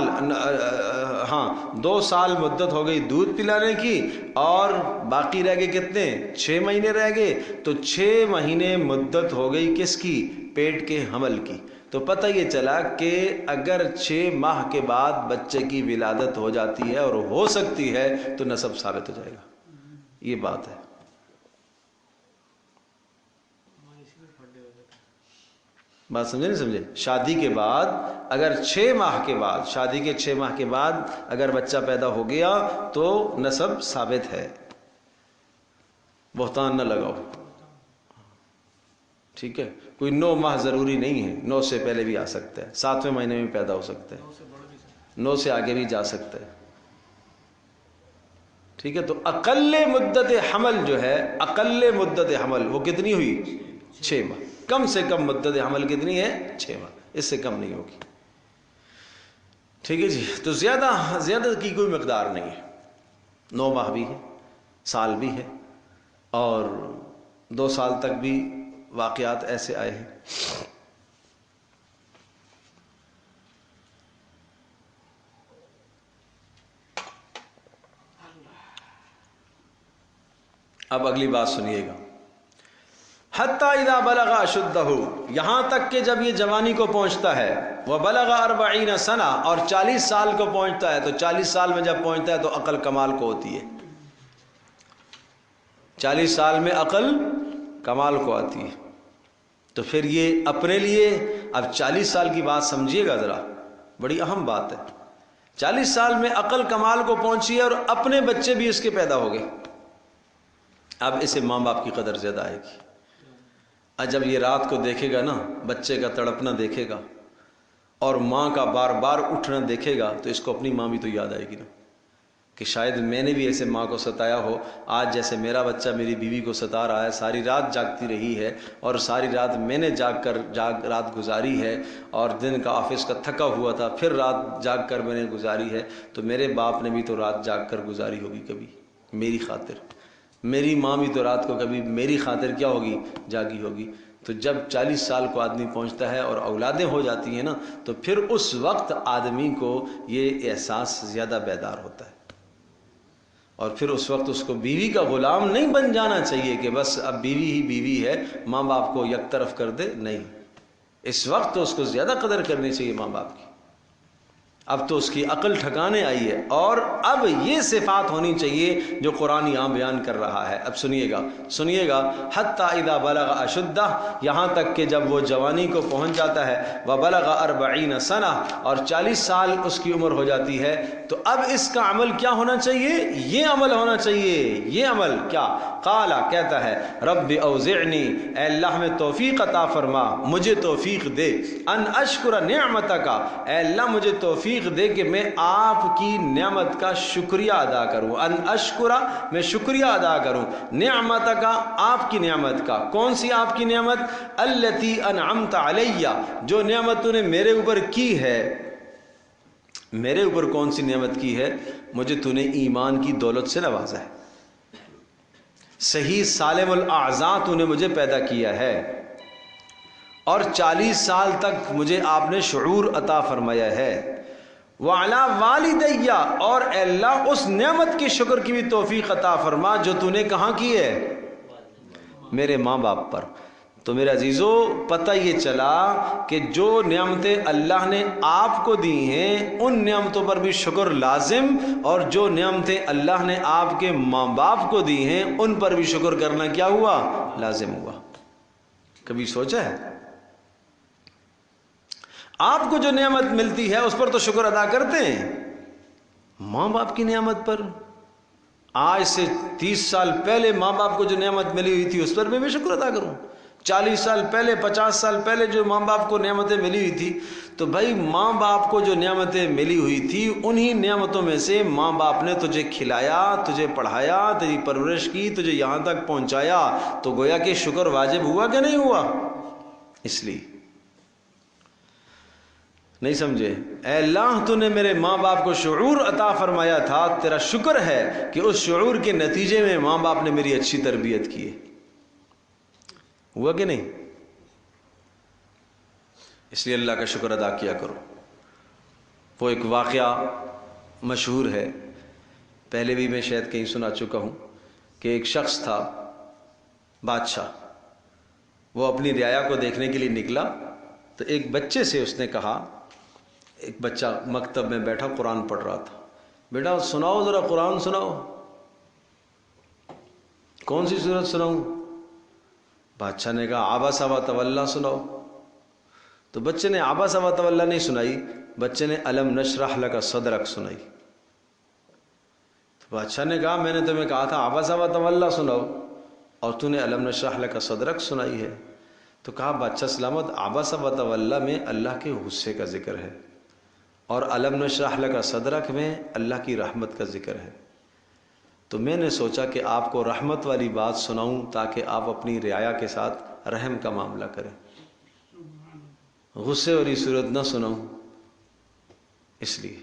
[SPEAKER 1] ہاں 2 سال مدت ہو گئی دودھ پلانے کی اور باقی رہ گئے کتنے؟ 6 مہینے رہ گئے. تو 6 مہینے مدت ہو گئی کس کی؟ پیٹ کے حمل کی. تو پتہ یہ چلا کہ اگر 6 ماہ کے بعد بچے کی ولادت ہو جاتی ہے اور ہو سکتی ہے تو نسب ثابت ہو جائے گا. یہ بات ہے. بات سمجھے نہیں سمجھے؟ شادی کے بعد اگر 6 ماہ کے بعد، شادی کے 6 ماہ کے بعد اگر بچہ پیدا ہو گیا تو نسب ثابت ہے. بہتان نہ لگاؤ، ٹھیک ہے؟ کوئی 9 ماہ ضروری نہیں ہے، 9 سے پہلے بھی آ سکتا ہے، 7ویں مہینے میں پیدا ہو سکتا ہے، 9 سے آگے بھی جا سکتا ہے، ٹھیک ہے؟ تو اقل مدت حمل جو ہے، اقل مدت حمل وہ کتنی ہوئی؟ 6 ماہ. کم سے کم مدت حمل کتنی ہے؟ 6 ماہ، اس سے کم نہیں ہوگی. ٹھیک ہے جی؟ تو زیادہ کی کوئی مقدار نہیں ہے. 9 ماہ بھی ہے، سال بھی ہے، اور 2 سال تک بھی واقعات ایسے آئے ہیں. اب اگلی بات سنیے گا. حتی اذا بلغ اشدہ، یہاں تک کہ جب یہ جوانی کو پہنچتا ہے، وبلغ 40 سنہ، اور 40 سال کو پہنچتا ہے. تو 40 سال میں جب پہنچتا ہے تو عقل کمال کو ہوتی ہے. 40 سال میں عقل کمال کو آتی ہے. تو پھر یہ اپنے لیے، اب 40 سال کی بات سمجھیے گا ذرا، بڑی اہم بات ہے. 40 سال میں عقل کمال کو پہنچی ہے اور اپنے بچے بھی اس کے پیدا ہو گئے. اب اسے ماں باپ کی قدر زیادہ آئے گی. جب یہ رات کو دیکھے گا نا، بچے کا تڑپنا دیکھے گا اور ماں کا بار بار اٹھنا دیکھے گا تو اس کو اپنی ماں بھی تو یاد آئے گی نا، کہ شاید میں نے بھی ایسے ماں کو ستایا ہو. آج جیسے میرا بچہ میری بیوی کو ستا رہا ہے، ساری رات جاگتی رہی ہے اور ساری رات میں نے رات گزاری ہے، اور دن کا آفس کا تھکا ہوا تھا، پھر رات جاگ کر میں نے گزاری ہے. تو میرے باپ نے بھی تو رات جاگ کر گزاری ہوگی کبھی میری خاطر. میری ماں بھی تو رات کو کبھی میری خاطر کیا ہوگی، جاگی ہوگی۔ تو جب 40 سال کو آدمی پہنچتا ہے اور اولادیں ہو جاتی ہیں نا، تو پھر اس وقت آدمی کو یہ احساس زیادہ بیدار ہوتا ہے، اور پھر اس وقت اس کو بیوی کا غلام نہیں بن جانا چاہیے کہ بس اب بیوی ہی بیوی ہے، ماں باپ کو یک طرف کر دے، نہیں، اس وقت تو اس کو زیادہ قدر کرنی چاہیے ماں باپ کی۔ اب تو اس کی عقل ٹھکانے آئی ہے، اور اب یہ صفات ہونی چاہیے جو قرآن یہاں بیان کر رہا ہے۔ اب سنیے گا حتی اذا بلغ اشدہ، یہاں تک کہ جب وہ جوانی کو پہنچ جاتا ہے، وبلغ 40 سنہ، اور 40 سال اس کی عمر ہو جاتی ہے، تو اب اس کا عمل کیا ہونا چاہیے؟ یہ عمل ہونا چاہیے۔ یہ عمل کیا؟ قال، کہتا ہے رب اوزعنی، اے اللہ میں توفیق عطا فرما، مجھے توفیق دے، ان اشکر نعمتک، اے اللہ مجھے توفیق دے کہ میں آپ کی نعمت کا شکریہ ادا کروں، ان اشکرہ، میں شکریہ ادا کروں، نعمتک، آپ کی نعمت کا۔ کون سی آپ کی نعمت؟ التی انعمت علیہ، جو نعمت تو نے میرے اوپر کی ہے۔ میرے اوپر کون سی نعمت کی ہے؟ مجھے تو نے ایمان کی دولت سے نوازا ہے، صحیح سالم الاعضاء تو نے مجھے پیدا کیا ہے، اور 40 سال تک مجھے آپ نے شعور عطا فرمایا ہے۔ وَعَلَى وَالِدَيَّ، اور اے اللہ اس نعمت کی شکر کی بھی توفیق عطا فرما جو تو نے کہاں کی ہے؟ میرے ماں باپ پر۔ تو میرے عزیزو، پتہ یہ چلا کہ جو نعمتیں اللہ نے آپ کو دی ہیں ان نعمتوں پر بھی شکر لازم، اور جو نعمتیں اللہ نے آپ کے ماں باپ کو دی ہیں ان پر بھی شکر کرنا کیا ہوا؟ لازم ہوا۔ کبھی سوچا ہے؟ آپ کو جو نعمت ملتی ہے اس پر تو شکر ادا کرتے ہیں، ماں باپ کی نعمت پر آج سے 30 سال پہلے ماں باپ کو جو نعمت ملی ہوئی تھی اس پر میں بھی شکر ادا کروں۔ 40 سال پہلے، 50 سال پہلے جو ماں باپ کو نعمتیں ملی ہوئی تھی، تو بھائی ماں باپ کو جو نعمتیں ملی ہوئی تھی انہی نعمتوں میں سے ماں باپ نے تجھے کھلایا، تجھے پڑھایا، تیری پرورش کی، تجھے یہاں تک پہنچایا، تو گویا کہ شکر واجب ہوا کہ نہیں ہوا؟ اس لیے نہیں سمجھے؟ اے اللہ تو نے میرے ماں باپ کو شعور عطا فرمایا تھا، تیرا شکر ہے کہ اس شعور کے نتیجے میں ماں باپ نے میری اچھی تربیت کی ہے۔ ہوا کہ نہیں؟ اس لیے اللہ کا شکر ادا کیا کرو۔ وہ ایک واقعہ مشہور ہے، پہلے بھی میں شاید کہیں سنا چکا ہوں، کہ ایک شخص تھا بادشاہ، وہ اپنی رعایا کو دیکھنے کے لیے نکلا، تو ایک بچے سے اس نے کہا، ایک بچہ مکتب میں بیٹھا قرآن پڑھ رہا تھا، بیٹا سناؤ ذرا قرآن سناؤ۔ کون سی سورت سناؤں؟ بادشاہ نے کہا عبس وتولی سناؤ۔ تو بچے نے عبس وتولی نہیں سنائی، بچے نے الم نشرح لک صدرک سنائی۔ تو بادشاہ نے کہا میں نے تمہیں کہا تھا عبس وتولی سناؤ اور تو نے الم نشرح لک صدرک سنائی ہے۔ تو کہا بادشاہ سلامت، عبس وتولی میں اللہ کے غصے کا ذکر ہے، اور الم نشرح لک صدرک میں اللہ کی رحمت کا ذکر ہے، تو میں نے سوچا کہ آپ کو رحمت والی بات سناؤں تاکہ آپ اپنی رعایا کے ساتھ رحم کا معاملہ کریں، غصے والی صورت نہ سناؤں۔ اس لیے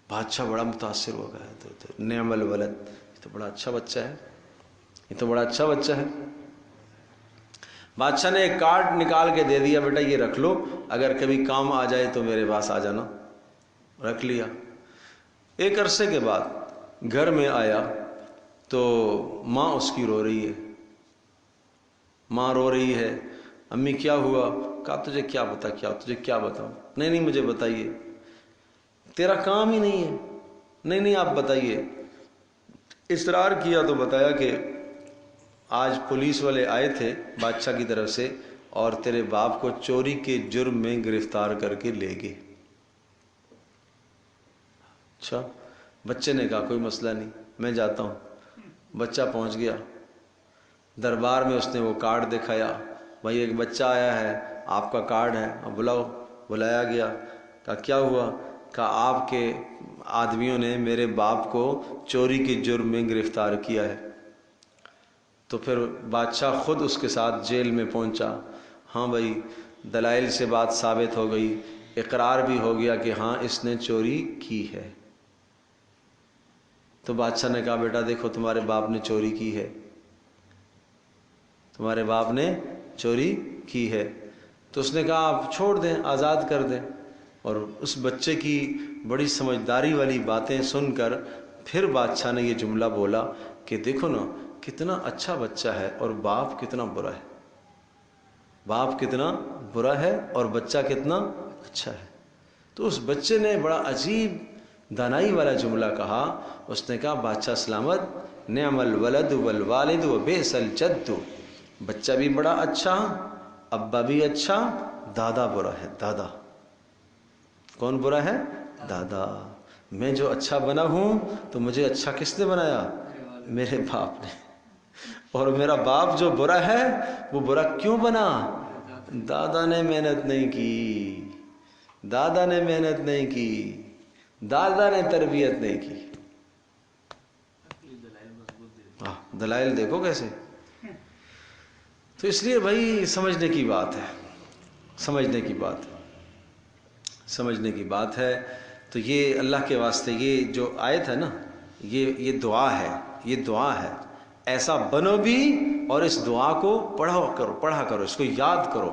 [SPEAKER 1] بادشاہ بڑا متاثر ہو گیا، تو نعم الولد، یہ تو بڑا اچھا بچہ ہے، یہ تو بڑا اچھا بچہ ہے۔ بادشاہ نے ایک کارڈ نکال کے دے دیا، بیٹا یہ رکھ لو، اگر کبھی کام آ جائے تو میرے پاس آ جانا۔ رکھ لیا۔ ایک عرصے کے بعد گھر میں آیا تو ماں اس کی رو رہی ہے، ماں رو رہی ہے، امی کیا ہوا؟ کہا تجھے کیا بتا، تجھے کیا بتاؤں؟ نہیں مجھے بتائیے، تیرا کام ہی نہیں ہے۔ نہیں آپ بتائیے۔ اصرار کیا تو بتایا کہ آج پولیس والے آئے تھے بادشاہ کی طرف سے اور تیرے باپ کو چوری کے جرم میں گرفتار کر کے لے گئے۔ اچھا، بچے نے کہا کوئی مسئلہ نہیں، میں جاتا ہوں۔ بچہ پہنچ گیا دربار میں، اس نے وہ کارڈ دکھایا، بھائی ایک بچہ آیا ہے، آپ کا کارڈ ہے، اب بلاؤ۔ بلایا گیا، کہا کیا ہوا؟ کہا آپ کے آدمیوں نے میرے باپ کو چوری کے جرم میں گرفتار کیا ہے۔ تو پھر بادشاہ خود اس کے ساتھ جیل میں پہنچا۔ ہاں بھائی، دلائل سے بات ثابت ہو گئی، اقرار بھی ہو گیا کہ ہاں اس نے چوری کی ہے۔ تو بادشاہ نے کہا بیٹا دیکھو تمہارے باپ نے چوری کی ہے، تمہارے باپ نے چوری کی ہے۔ تو اس نے کہا آپ چھوڑ دیں، آزاد کر دیں۔ اور اس بچے کی بڑی سمجھداری والی باتیں سن کر پھر بادشاہ نے یہ جملہ بولا کہ دیکھو نا کتنا اچھا بچہ ہے اور باپ کتنا برا ہے، باپ کتنا برا ہے اور بچہ کتنا اچھا ہے۔ تو اس بچے نے بڑا عجیب دانائی والا جملہ کہا، اس نے کہا بادشاہ سلامت، نعم الولد والوالد وبئس الجد، بچہ بھی بڑا اچھا، ابا بھی اچھا، دادا برا ہے۔ دادا کون برا ہے؟ دادا۔ میں جو اچھا بنا ہوں تو مجھے اچھا کس نے بنایا؟ میرے باپ نے۔ اور میرا باپ جو برا ہے وہ برا کیوں بنا؟ دادا نے محنت نہیں کی، دادا نے محنت نہیں کی، دادا نے تربیت نہیں کی۔ دلائل دیکھو کیسے۔ تو اس لیے بھائی سمجھنے کی بات ہے، سمجھنے کی بات ہے، سمجھنے کی بات ہے۔ تو یہ اللہ کے واسطے یہ جو آیت ہے نا، یہ دعا ہے، یہ دعا ہے۔ ایسا بنو بھی اور اس دعا کو پڑھا کرو، اس کو یاد کرو۔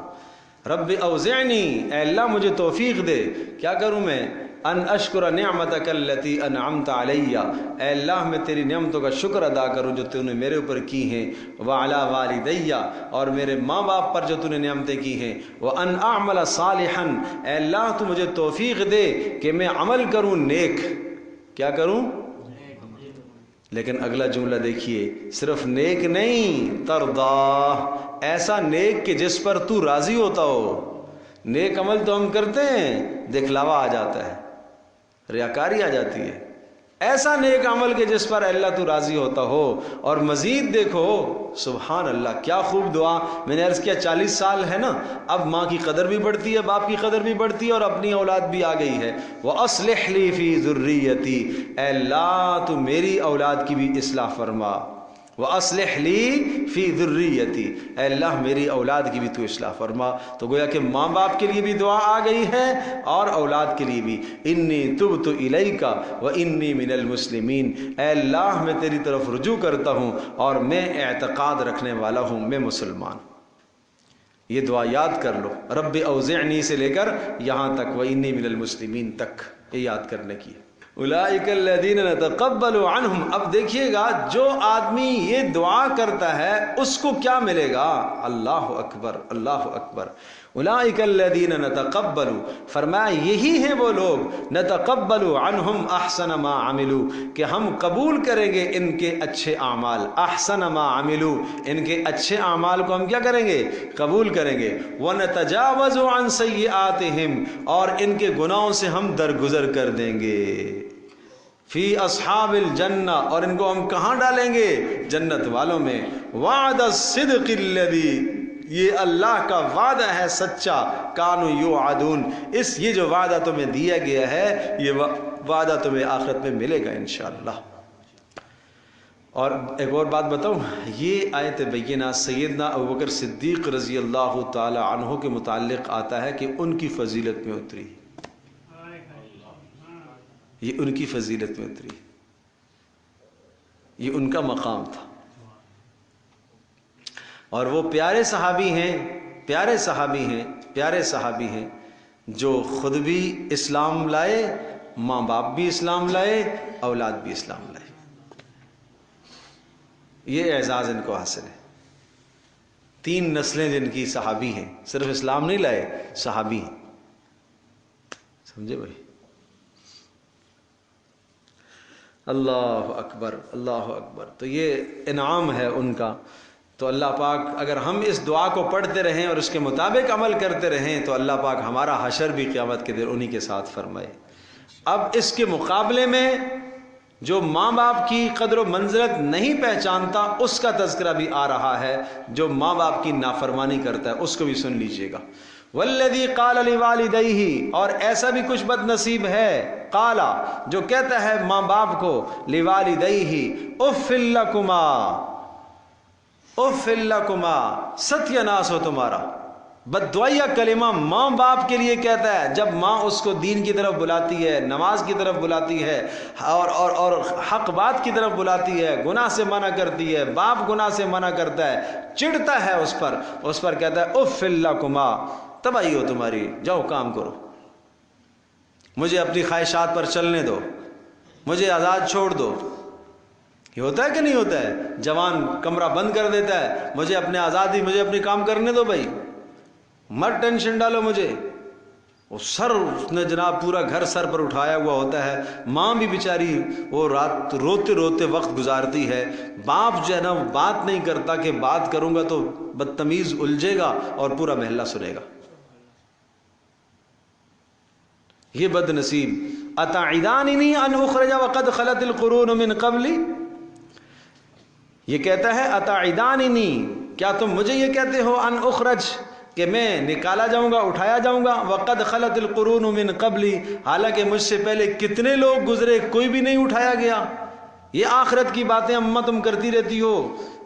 [SPEAKER 1] رب اوزعنی، اے اللہ مجھے توفیق دے، کیا کروں میں؟ ان اشکر نعمتک التی انعمت علی، اے اللہ میں تیری نعمتوں کا شکر ادا کروں جو تو نے میرے اوپر کی ہیں، وعلی والدی، اور میرے ماں باپ پر جو تو نے نعمتیں کی ہیں، وان اعمل صالحا، اے اللہ تو مجھے توفیق دے کہ میں عمل کروں نیک۔ کیا کروں؟ لیکن اگلا جملہ دیکھیے، صرف نیک نہیں، ترضا، ایسا نیک کہ جس پر تو راضی ہوتا ہو۔ نیک عمل تو ہم کرتے ہیں، دکھلاوا آ جاتا ہے، ریاکاری آ جاتی ہے۔ ایسا نیک عمل کہ جس پر اللہ تو راضی ہوتا ہو۔ اور مزید دیکھو، سبحان اللہ کیا خوب دعا۔ میں نے عرض کیا 40 سال ہے نا، اب ماں کی قدر بھی بڑھتی ہے، باپ کی قدر بھی بڑھتی ہے، اور اپنی اولاد بھی آ گئی ہے۔ وَأَصْلِحْ لِي فِي ذُرِّيَّتِي، اے اللہ تو میری اولاد کی بھی اصلاح فرما۔ وَأَصْلِحْ لِي فِي ذُرِّيَّتِي، اے اللہ میری اولاد کی بھی تو اصلاح فرما۔ تو گویا کہ ماں باپ کے لیے بھی دعا آ گئی ہے اور اولاد کے لیے بھی۔ انی تبت الیک وانی من المسلمین، اے اللہ میں تیری طرف رجوع کرتا ہوں اور میں اعتقاد رکھنے والا ہوں، میں مسلمان۔ یہ دعا یاد کر لو، رب اوزعنی سے لے کر یہاں تک وانی من المسلمین تک، یہ یاد کرنے کی ہے۔ اولئک الذین نتقبل عنہم، اب دیکھیے گا جو آدمی یہ دعا کرتا ہے اس کو کیا ملے گا؟ اللہ اکبر، اللہ اکبر۔ اولئک الذین نتقبل، فرمایا یہی ہیں وہ لوگ، نتقبل عنہم احسن ما عملوا، کہ ہم قبول کریں گے ان کے اچھے اعمال، احسن ما عملوا، ان کے اچھے اعمال کو ہم کیا کریں گے؟ قبول کریں گے۔ ونتجاوز عن سیئاتہم، اور ان کے گناہوں سے ہم درگزر کر دیں گے۔ فی اصحاب الجنہ، اور ان کو ہم کہاں ڈالیں گے؟ جنت والوں میں۔ وعد الصدق الذی، یہ اللہ کا وعدہ ہے سچا، کانوا یوعدون، یہ جو وعدہ تمہیں دیا گیا ہے یہ وعدہ تمہیں آخرت میں ملے گا انشاءاللہ۔ اور ایک اور بات بتاؤں، یہ آیت بینہ سیدنا ابوبکر صدیق رضی اللہ تعالی عنہ کے متعلق آتا ہے کہ ان کی فضیلت میں اتری، یہ ان کی فضیلت میں اتری، یہ ان کا مقام تھا۔ اور وہ پیارے صحابی ہیں، پیارے صحابی ہیں، پیارے صحابی ہیں جو خود بھی اسلام لائے، ماں باپ بھی اسلام لائے، اولاد بھی اسلام لائے۔ یہ اعزاز ان کو حاصل ہے۔ 3 نسلیں جن کی صحابی ہیں، صرف اسلام نہیں لائے، صحابی ہیں۔ سمجھے بھائی؟ اللہ اکبر، اللہ اکبر۔ تو یہ انعام ہے ان کا۔ تو اللہ پاک اگر ہم اس دعا کو پڑھتے رہیں اور اس کے مطابق عمل کرتے رہیں تو اللہ پاک ہمارا حشر بھی قیامت کے دن انہی کے ساتھ فرمائے۔ اب اس کے مقابلے میں جو ماں باپ کی قدر و منزلت نہیں پہچانتا اس کا تذکرہ بھی آ رہا ہے، جو ماں باپ کی نافرمانی کرتا ہے اس کو بھی سن لیجئے گا۔ والذی قال لوالدیہ، اور ایسا بھی کچھ بد نصیب ہے، قالا جو کہتا ہے ماں باپ کو، لوالدیہ اف لکما، اف لکما، ستیہ ناس ہو تمہارا، بددعائیہ کلمہ ماں باپ کے لیے کہتا ہے، جب ماں اس کو دین کی طرف بلاتی ہے، نماز کی طرف بلاتی ہے اور حق بات کی طرف بلاتی ہے، گناہ سے منع کرتی ہے، باپ گناہ سے منع کرتا ہے، چڑھتا ہے اس پر کہتا ہے اف لکما، تباہی ہو تمہاری، جاؤ کام کرو، مجھے اپنی خواہشات پر چلنے دو، مجھے آزاد چھوڑ دو۔ یہ ہوتا ہے کہ نہیں ہوتا ہے؟ جوان کمرہ بند کر دیتا ہے، مجھے اپنے آزادی، مجھے اپنی کام کرنے دو بھائی، مت ٹینشن ڈالو مجھے۔ وہ اس نے جناب پورا گھر سر پر اٹھایا ہوا ہوتا ہے، ماں بھی بیچاری وہ رات روتے روتے وقت گزارتی ہے، باپ جو ہے نا بات نہیں کرتا کہ بات کروں گا تو بدتمیز الجھے گا اور پورا محلہ سنے گا۔ یہ بد نصیب، اتعداننی ان اخرج وقد خلت القرون من قبلی، یہ کہتا ہے اتعداننی، کیا تم مجھے یہ کہتے ہو ان اخرج، کہ میں نکالا جاؤں گا، اٹھایا جاؤں گا، وقد خلت القرون من قبلی، حالانکہ مجھ سے پہلے کتنے لوگ گزرے، کوئی بھی نہیں اٹھایا گیا۔ یہ آخرت کی باتیں اماں تم کرتی رہتی ہو،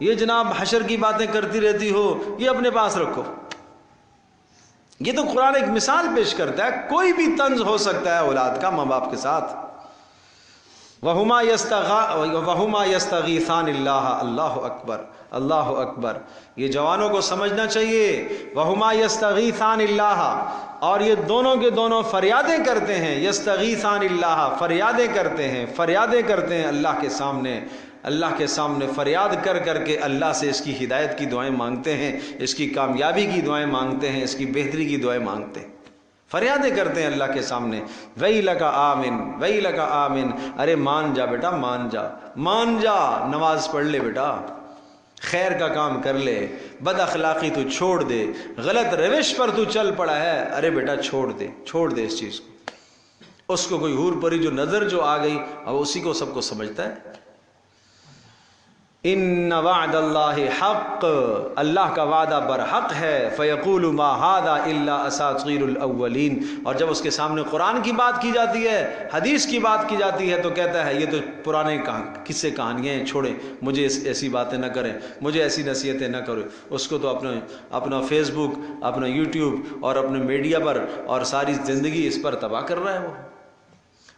[SPEAKER 1] یہ جناب حشر کی باتیں کرتی رہتی ہو، یہ اپنے پاس رکھو۔ یہ تو قرآن ایک مثال پیش کرتا ہے، کوئی بھی طنز ہو سکتا ہے اولاد کا ماں باپ کے ساتھ۔ وَهُمَا يَسْتَغِيثَانِ اللَّهَ، اللہ اکبر اللہ اکبر، یہ جوانوں کو سمجھنا چاہیے۔ وَهُمَا يَسْتَغِيثَانِ اللَّهَ، اور یہ دونوں کے دونوں فریادیں کرتے ہیں، يَسْتَغِيثَانِ اللَّهَ، فریادیں کرتے ہیں اللہ کے سامنے، اللہ کے سامنے فریاد کر کر کے اللہ سے اس کی ہدایت کی دعائیں مانگتے ہیں، اس کی کامیابی کی دعائیں مانگتے ہیں، اس کی بہتری کی دعائیں مانگتے ہیں، فریادیں کرتے ہیں اللہ کے سامنے۔ وَيْلَكَ آمن وَيْلَكَ آمن، ارے مان جا بیٹا، مان جا، نماز پڑھ لے بیٹا، خیر کا کام کر لے، بد اخلاقی تو چھوڑ دے، غلط روش پر تو چل پڑا ہے، ارے بیٹا چھوڑ دے اس چیز کو۔ اس کو کوئی حور پری جو نظر جو آ گئی، اب اسی کو سب کو سمجھتا ہے۔ ان وعد اللہ حق، اللہ کا وعدہ برحق ہے۔ فیقول ما ھذا الا اساطیر الاولین، اور جب اس کے سامنے قرآن کی بات کی جاتی ہے، حدیث کی بات کی جاتی ہے، تو کہتا ہے یہ تو پرانے قصے کہانیاں ہیں، چھوڑیں، مجھے ایسی باتیں نہ کریں، مجھے ایسی نصیحتیں نہ کریں۔ اس کو تو اپنا فیس بک، اپنا یوٹیوب اور اپنے میڈیا پر اور ساری زندگی اس پر تباہ کر رہا ہے وہ۔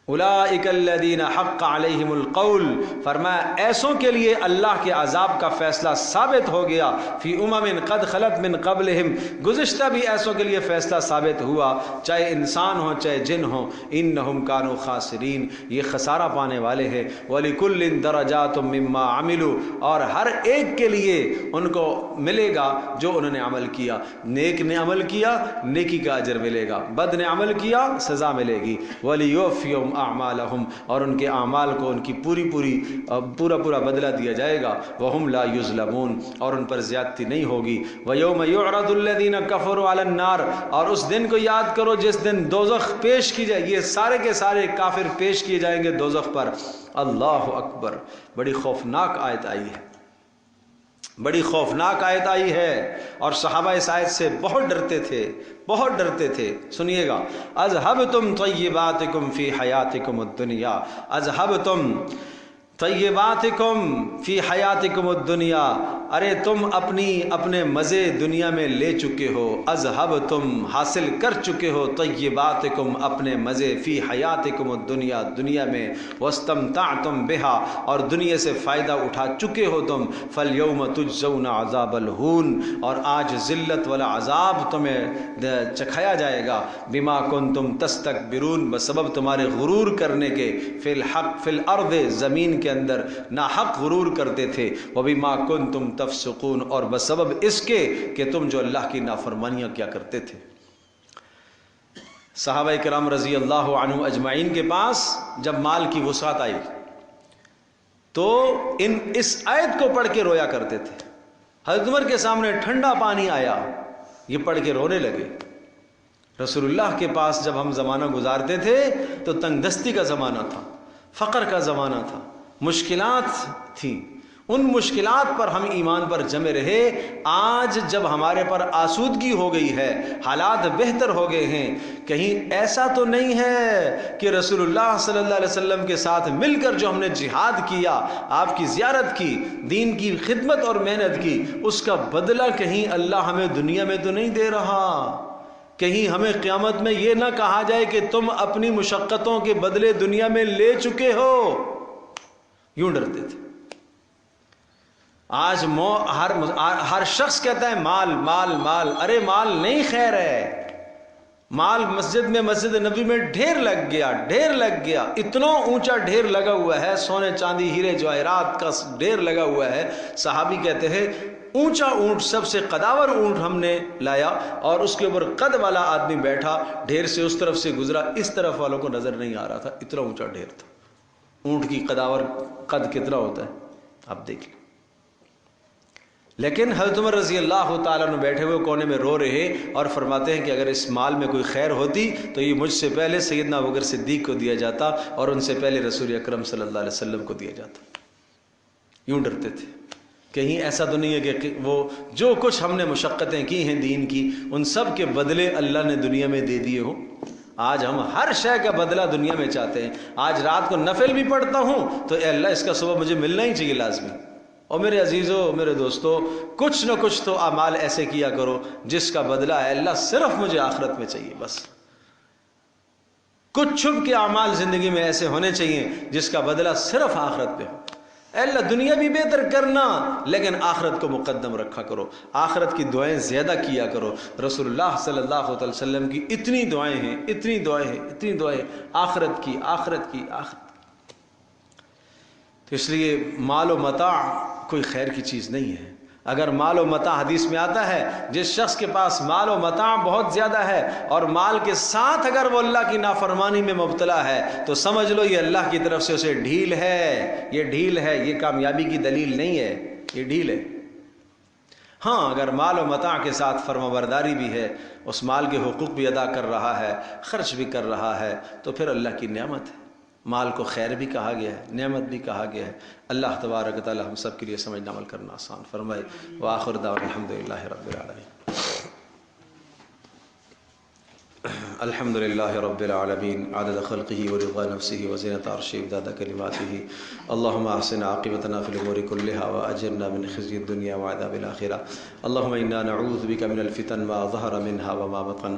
[SPEAKER 1] اولئک الذین حق علیہم القول، فرمایا ایسوں کے لیے اللہ کے عذاب کا فیصلہ ثابت ہو گیا، فی امم قد خلت من قبلہم، گزشتہ بھی ایسوں کے لیے فیصلہ ثابت ہوا، چاہے انسان ہو چاہے جن ہو، انہم کانوا خاسرین، یہ خسارہ پانے والے ہیں۔ ولکل درجات مما عملوا، اور ہر ایک کے لیے ان کو ملے گا جو انہوں نے عمل کیا، نیک نے عمل کیا نیکی کا اجر ملے گا، بد نے عمل کیا سزا ملے گی۔ ولیوفیہم اعمالہم، اور ان کے اعمال کو ان کی پورا بدلہ دیا جائے گا۔ وہم لا یظلمون، اور ان پر زیادتی نہیں ہوگی۔ ویوم یعرض الذین کفروا علی النار، اور اس دن کو یاد کرو جس دن دوزخ پیش کی جائے، یہ سارے کے سارے کافر پیش کیے جائیں گے دوزخ پر۔ اللہ اکبر، بڑی خوفناک آیت آئی ہے، بڑی خوفناک آیت آئی ہے، اور صحابہ اس آیت سے بہت ڈرتے تھے۔ سنیے گا، اذهبتم طیباتکم فی حیاتکم الدنیا، اذهبتم طیباتکم فی حیاتکم الدنیا، ارے تم اپنے مزے دنیا میں لے چکے ہو، اذهبتم حاصل کر چکے ہو، طیباتکم اپنے مزے، فی حیاتکم الدنیا دنیا میں، واستمتعتم بها، اور دنیا سے فائدہ اٹھا چکے ہو تم، فالیوم تجزون عذاب الہون، اور آج ذلت والا عذاب تمہیں چکھایا جائے گا، بما کنتم تستکبرون، بسبب تمہارے غرور کرنے کے، فی الحق فی الارض، زمین کے اندر ناحق غرور کرتے تھے، وبما کنتم تفسقون، اور بسبب اس کے کہ تم جو اللہ کی نافرمانیاں کیا کرتے تھے۔ صحابہ کرام رضی اللہ عنہ اجمعین کے پاس جب مال کی وسعت آئی تو اس آیت کو پڑھ کے رویا کرتے تھے۔ حضرت عمر کے سامنے ٹھنڈا پانی آیا، یہ پڑھ کے رونے لگے۔ رسول اللہ کے پاس جب ہم زمانہ گزارتے تھے تو تنگ دستی کا زمانہ تھا، فقر کا زمانہ تھا، مشکلات تھی، ان مشکلات پر ہم ایمان پر جمے رہے۔ آج جب ہمارے پر آسودگی ہو گئی ہے، حالات بہتر ہو گئے ہیں، کہیں ایسا تو نہیں ہے کہ رسول اللہ صلی اللہ علیہ وسلم کے ساتھ مل کر جو ہم نے جہاد کیا، آپ کی زیارت کی، دین کی خدمت اور محنت کی، اس کا بدلہ کہیں اللہ ہمیں دنیا میں تو نہیں دے رہا؟ کہیں ہمیں قیامت میں یہ نہ کہا جائے کہ تم اپنی مشقتوں کے بدلے دنیا میں لے چکے ہو؟ یوں ڈرتے تھے۔ آج ہر شخص کہتا ہے مال مال مال، ارے مال نہیں خیر ہے، مال مسجد نبی میں ڈھیر لگ گیا، اتنا اونچا ڈھیر لگا ہوا ہے، سونے چاندی ہیرے جواہرات کا ڈھیر لگا ہوا ہے۔ صحابی کہتے ہیں اونچا اونٹ، سب سے قداور اونٹ ہم نے لایا اور اس کے اوپر قد والا آدمی بیٹھا، ڈھیر سے اس طرف سے گزرا، اس طرف والوں کو نظر نہیں آ رہا تھا، اتنا اونچا ڈھیر تھا۔ اونٹ کی قداور قد کتنا ہوتا ہے آپ دیکھ لیں۔ لیکن حضرت عمر رضی اللہ تعالیٰ عنہ بیٹھے ہوئے کونے میں رو رہے اور فرماتے ہیں کہ اگر اس مال میں کوئی خیر ہوتی تو یہ مجھ سے پہلے سیدنا ابوبکر صدیق کو دیا جاتا اور ان سے پہلے رسول اکرم صلی اللہ علیہ وسلم کو دیا جاتا۔ یوں ڈرتے تھے، کہیں ایسا تو نہیں ہے کہ وہ جو کچھ ہم نے مشقتیں کی ہیں دین کی، ان سب کے بدلے اللہ نے دنیا میں دے دیے ہوں۔ آج ہم ہر شے کا بدلہ دنیا میں چاہتے ہیں۔ آج رات کو نفل بھی پڑھتا ہوں تو اے اللہ اس کا صبح مجھے ملنا ہی چاہیے لازمی۔ اور میرے عزیزوں، میرے دوستوں، کچھ نہ کچھ تو اعمال ایسے کیا کرو جس کا بدلہ ہے اللہ صرف مجھے آخرت میں چاہیے۔ بس کچھ چھپ کے اعمال زندگی میں ایسے ہونے چاہیے جس کا بدلہ صرف آخرت پہ ہو۔ اے اللہ دنیا بھی بہتر کرنا لیکن آخرت کو مقدم رکھا کرو، آخرت کی دعائیں زیادہ کیا کرو۔ رسول اللہ صلی اللہ علیہ وسلم کی اتنی دعائیں ہیں، اتنی دعائیں آخرت کی۔ تو اس لیے مال و متاع کوئی خیر کی چیز نہیں ہے۔ اگر مال و متاع، حدیث میں آتا ہے جس شخص کے پاس مال و متاع بہت زیادہ ہے اور مال کے ساتھ اگر وہ اللہ کی نافرمانی میں مبتلا ہے تو سمجھ لو یہ اللہ کی طرف سے اسے ڈھیل ہے، یہ کامیابی کی دلیل نہیں ہے، یہ ڈھیل ہے۔ ہاں اگر مال و متاع کے ساتھ فرمانبرداری بھی ہے، اس مال کے حقوق بھی ادا کر رہا ہے، خرچ بھی کر رہا ہے، تو پھر اللہ کی نعمت ہے۔ مال کو خیر بھی کہا گیا ہے، نعمت بھی کہا گیا ہے۔ اللہ تبارک و تعالی ہم سب کے لیے سمجھنا عمل کرنا آسان فرمائے۔ وآخر دعوانا الحمدللہ رب العالمین۔ الحمد لله رب العالمين عدد خلقه ورضا نفسه وزنة عرشه ومداد كلماته اللهم احسن عاقبتنا في الامور كلها واجرنا من خزي الدنيا وعذاب الاخره اللهم انا نعوذ بك من الفتن ما ظهر منها وما بطن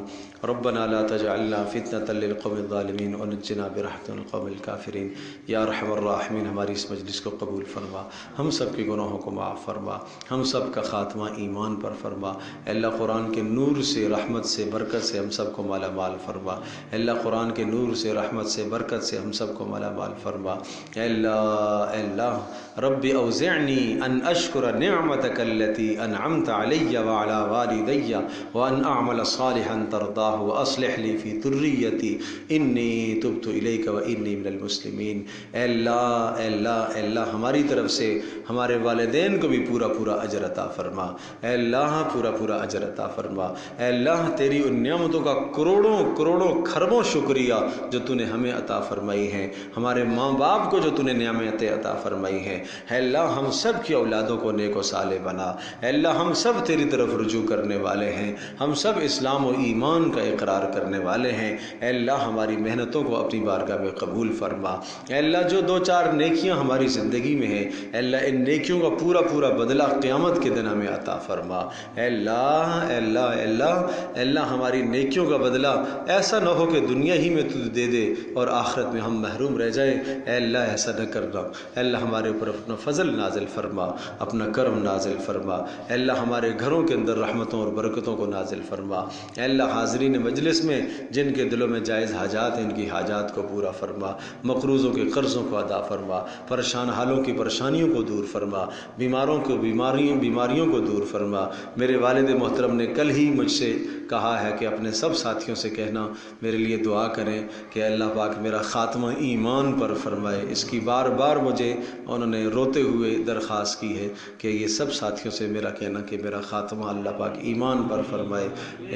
[SPEAKER 1] ربنا لا تجعلنا فتنة للقوم الظالمين ونجنا برحمتك من القوم الكافرين یا ارحم الراحمین ہماری اس مجلس کو قبول فرما، ہم سب کے گناہوں کو معاف فرما، ہم سب کا خاتمہ ایمان پر فرما۔ اللہ قرآن کے نور سے، رحمت سے، برکت سے ہم سب کو مالا مال فرما۔ اللہ قرآن کے نور سے، رحمت سے، برکت سے ہم سب کو مالا مال فرما۔ اللہ رب اوزعنی ان اشکر نعمتک التي انعمت علی وعلى والدی وان اعمل صالحا ترضاه واصلح لي في ذریتی انی تبت الیک وانی من المسلمین۔ اے اللہ ہماری طرف سے ہمارے والدین کو بھی پورا اجر عطا فرما۔ اے اللہ پورا اجر عطا فرما۔ اے اللہ تیری ان نعمتوں کا کروڑوں خربوں شکریہ جو تو نے ہمیں عطا فرمائی ہیں، ہمارے ماں باپ کو جو تو نے نعمتیں عطا فرمائی ہیں۔ اے اللہ ہم سب کی اولادوں کو نیک و صالح بنا۔ اے اللہ ہم سب تیری طرف رجوع کرنے والے ہیں، ہم سب اسلام و ایمان کا اقرار کرنے والے ہیں۔ اے اللہ ہماری محنتوں کو اپنی بارگاہ میں قبول فرما۔ اے اللہ جو دو چار نیکیاں ہماری زندگی میں ہیں، اے اللہ ان نیکیوں کا پورا بدلہ قیامت کے دن ہمیں عطا فرما۔ اے اللہ ہماری نیکیوں کا بدلہ ایسا نہ ہو کہ دنیا ہی میں تو دے دے اور آخرت میں ہم محروم رہ جائیں۔ اے اللہ ایسا نہ کرنا۔ اے اللہ ہمارے اوپر اپنا فضل نازل فرما، اپنا کرم نازل فرما۔ اے اللہ ہمارے گھروں کے اندر رحمتوں اور برکتوں کو نازل فرما۔ اے اللہ حاضرین مجلس میں جن کے دلوں میں جائز حاجات ہیں، ان کی حاجات کو پورا فرما، مقروضوں کے قرضوں کو ادا فرما، پریشان حالوں کی پریشانیوں کو دور فرما، بیماروں کو بیماریوں کو دور فرما۔ میرے والد محترم نے کل ہی مجھ سے کہا ہے کہ اپنے سب ساتھیوں سے کہنا میرے لیے دعا کریں کہ اللہ پاک میرا خاتمہ ایمان پر فرمائے۔ اس کی بار بار مجھے انہوں نے روتے ہوئے درخواست کی ہے کہ یہ سب ساتھیوں سے میرا کہنا کہ میرا خاتمہ اللہ پاک ایمان پر فرمائے،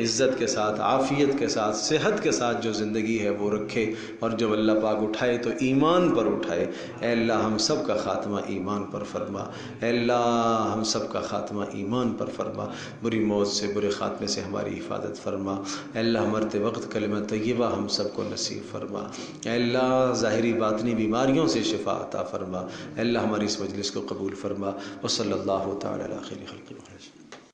[SPEAKER 1] عزت کے ساتھ، عافیت کے ساتھ، صحت کے ساتھ جو زندگی ہے وہ رکھے، اور جب اللہ پاک اٹھائے تو ایمان پر اٹھائے۔ اے اللہ ہم سب کا خاتمہ ایمان پر فرما، اے اللہ ہم سب کا خاتمہ ایمان پر فرما، بری موت سے، برے خاتمے سے ہماری حفاظت فرما۔ اے اللہ مرتے وقت کلمہ طیبہ ہم سب کو نصیب فرما۔ اے اللہ ظاہری باطنی بیماریوں سے شفا عطا فرما۔ اے اللہ ہماری اس مجلس کو قبول فرما۔ وصلی اللہ تعالی علی خیر خلق محمد۔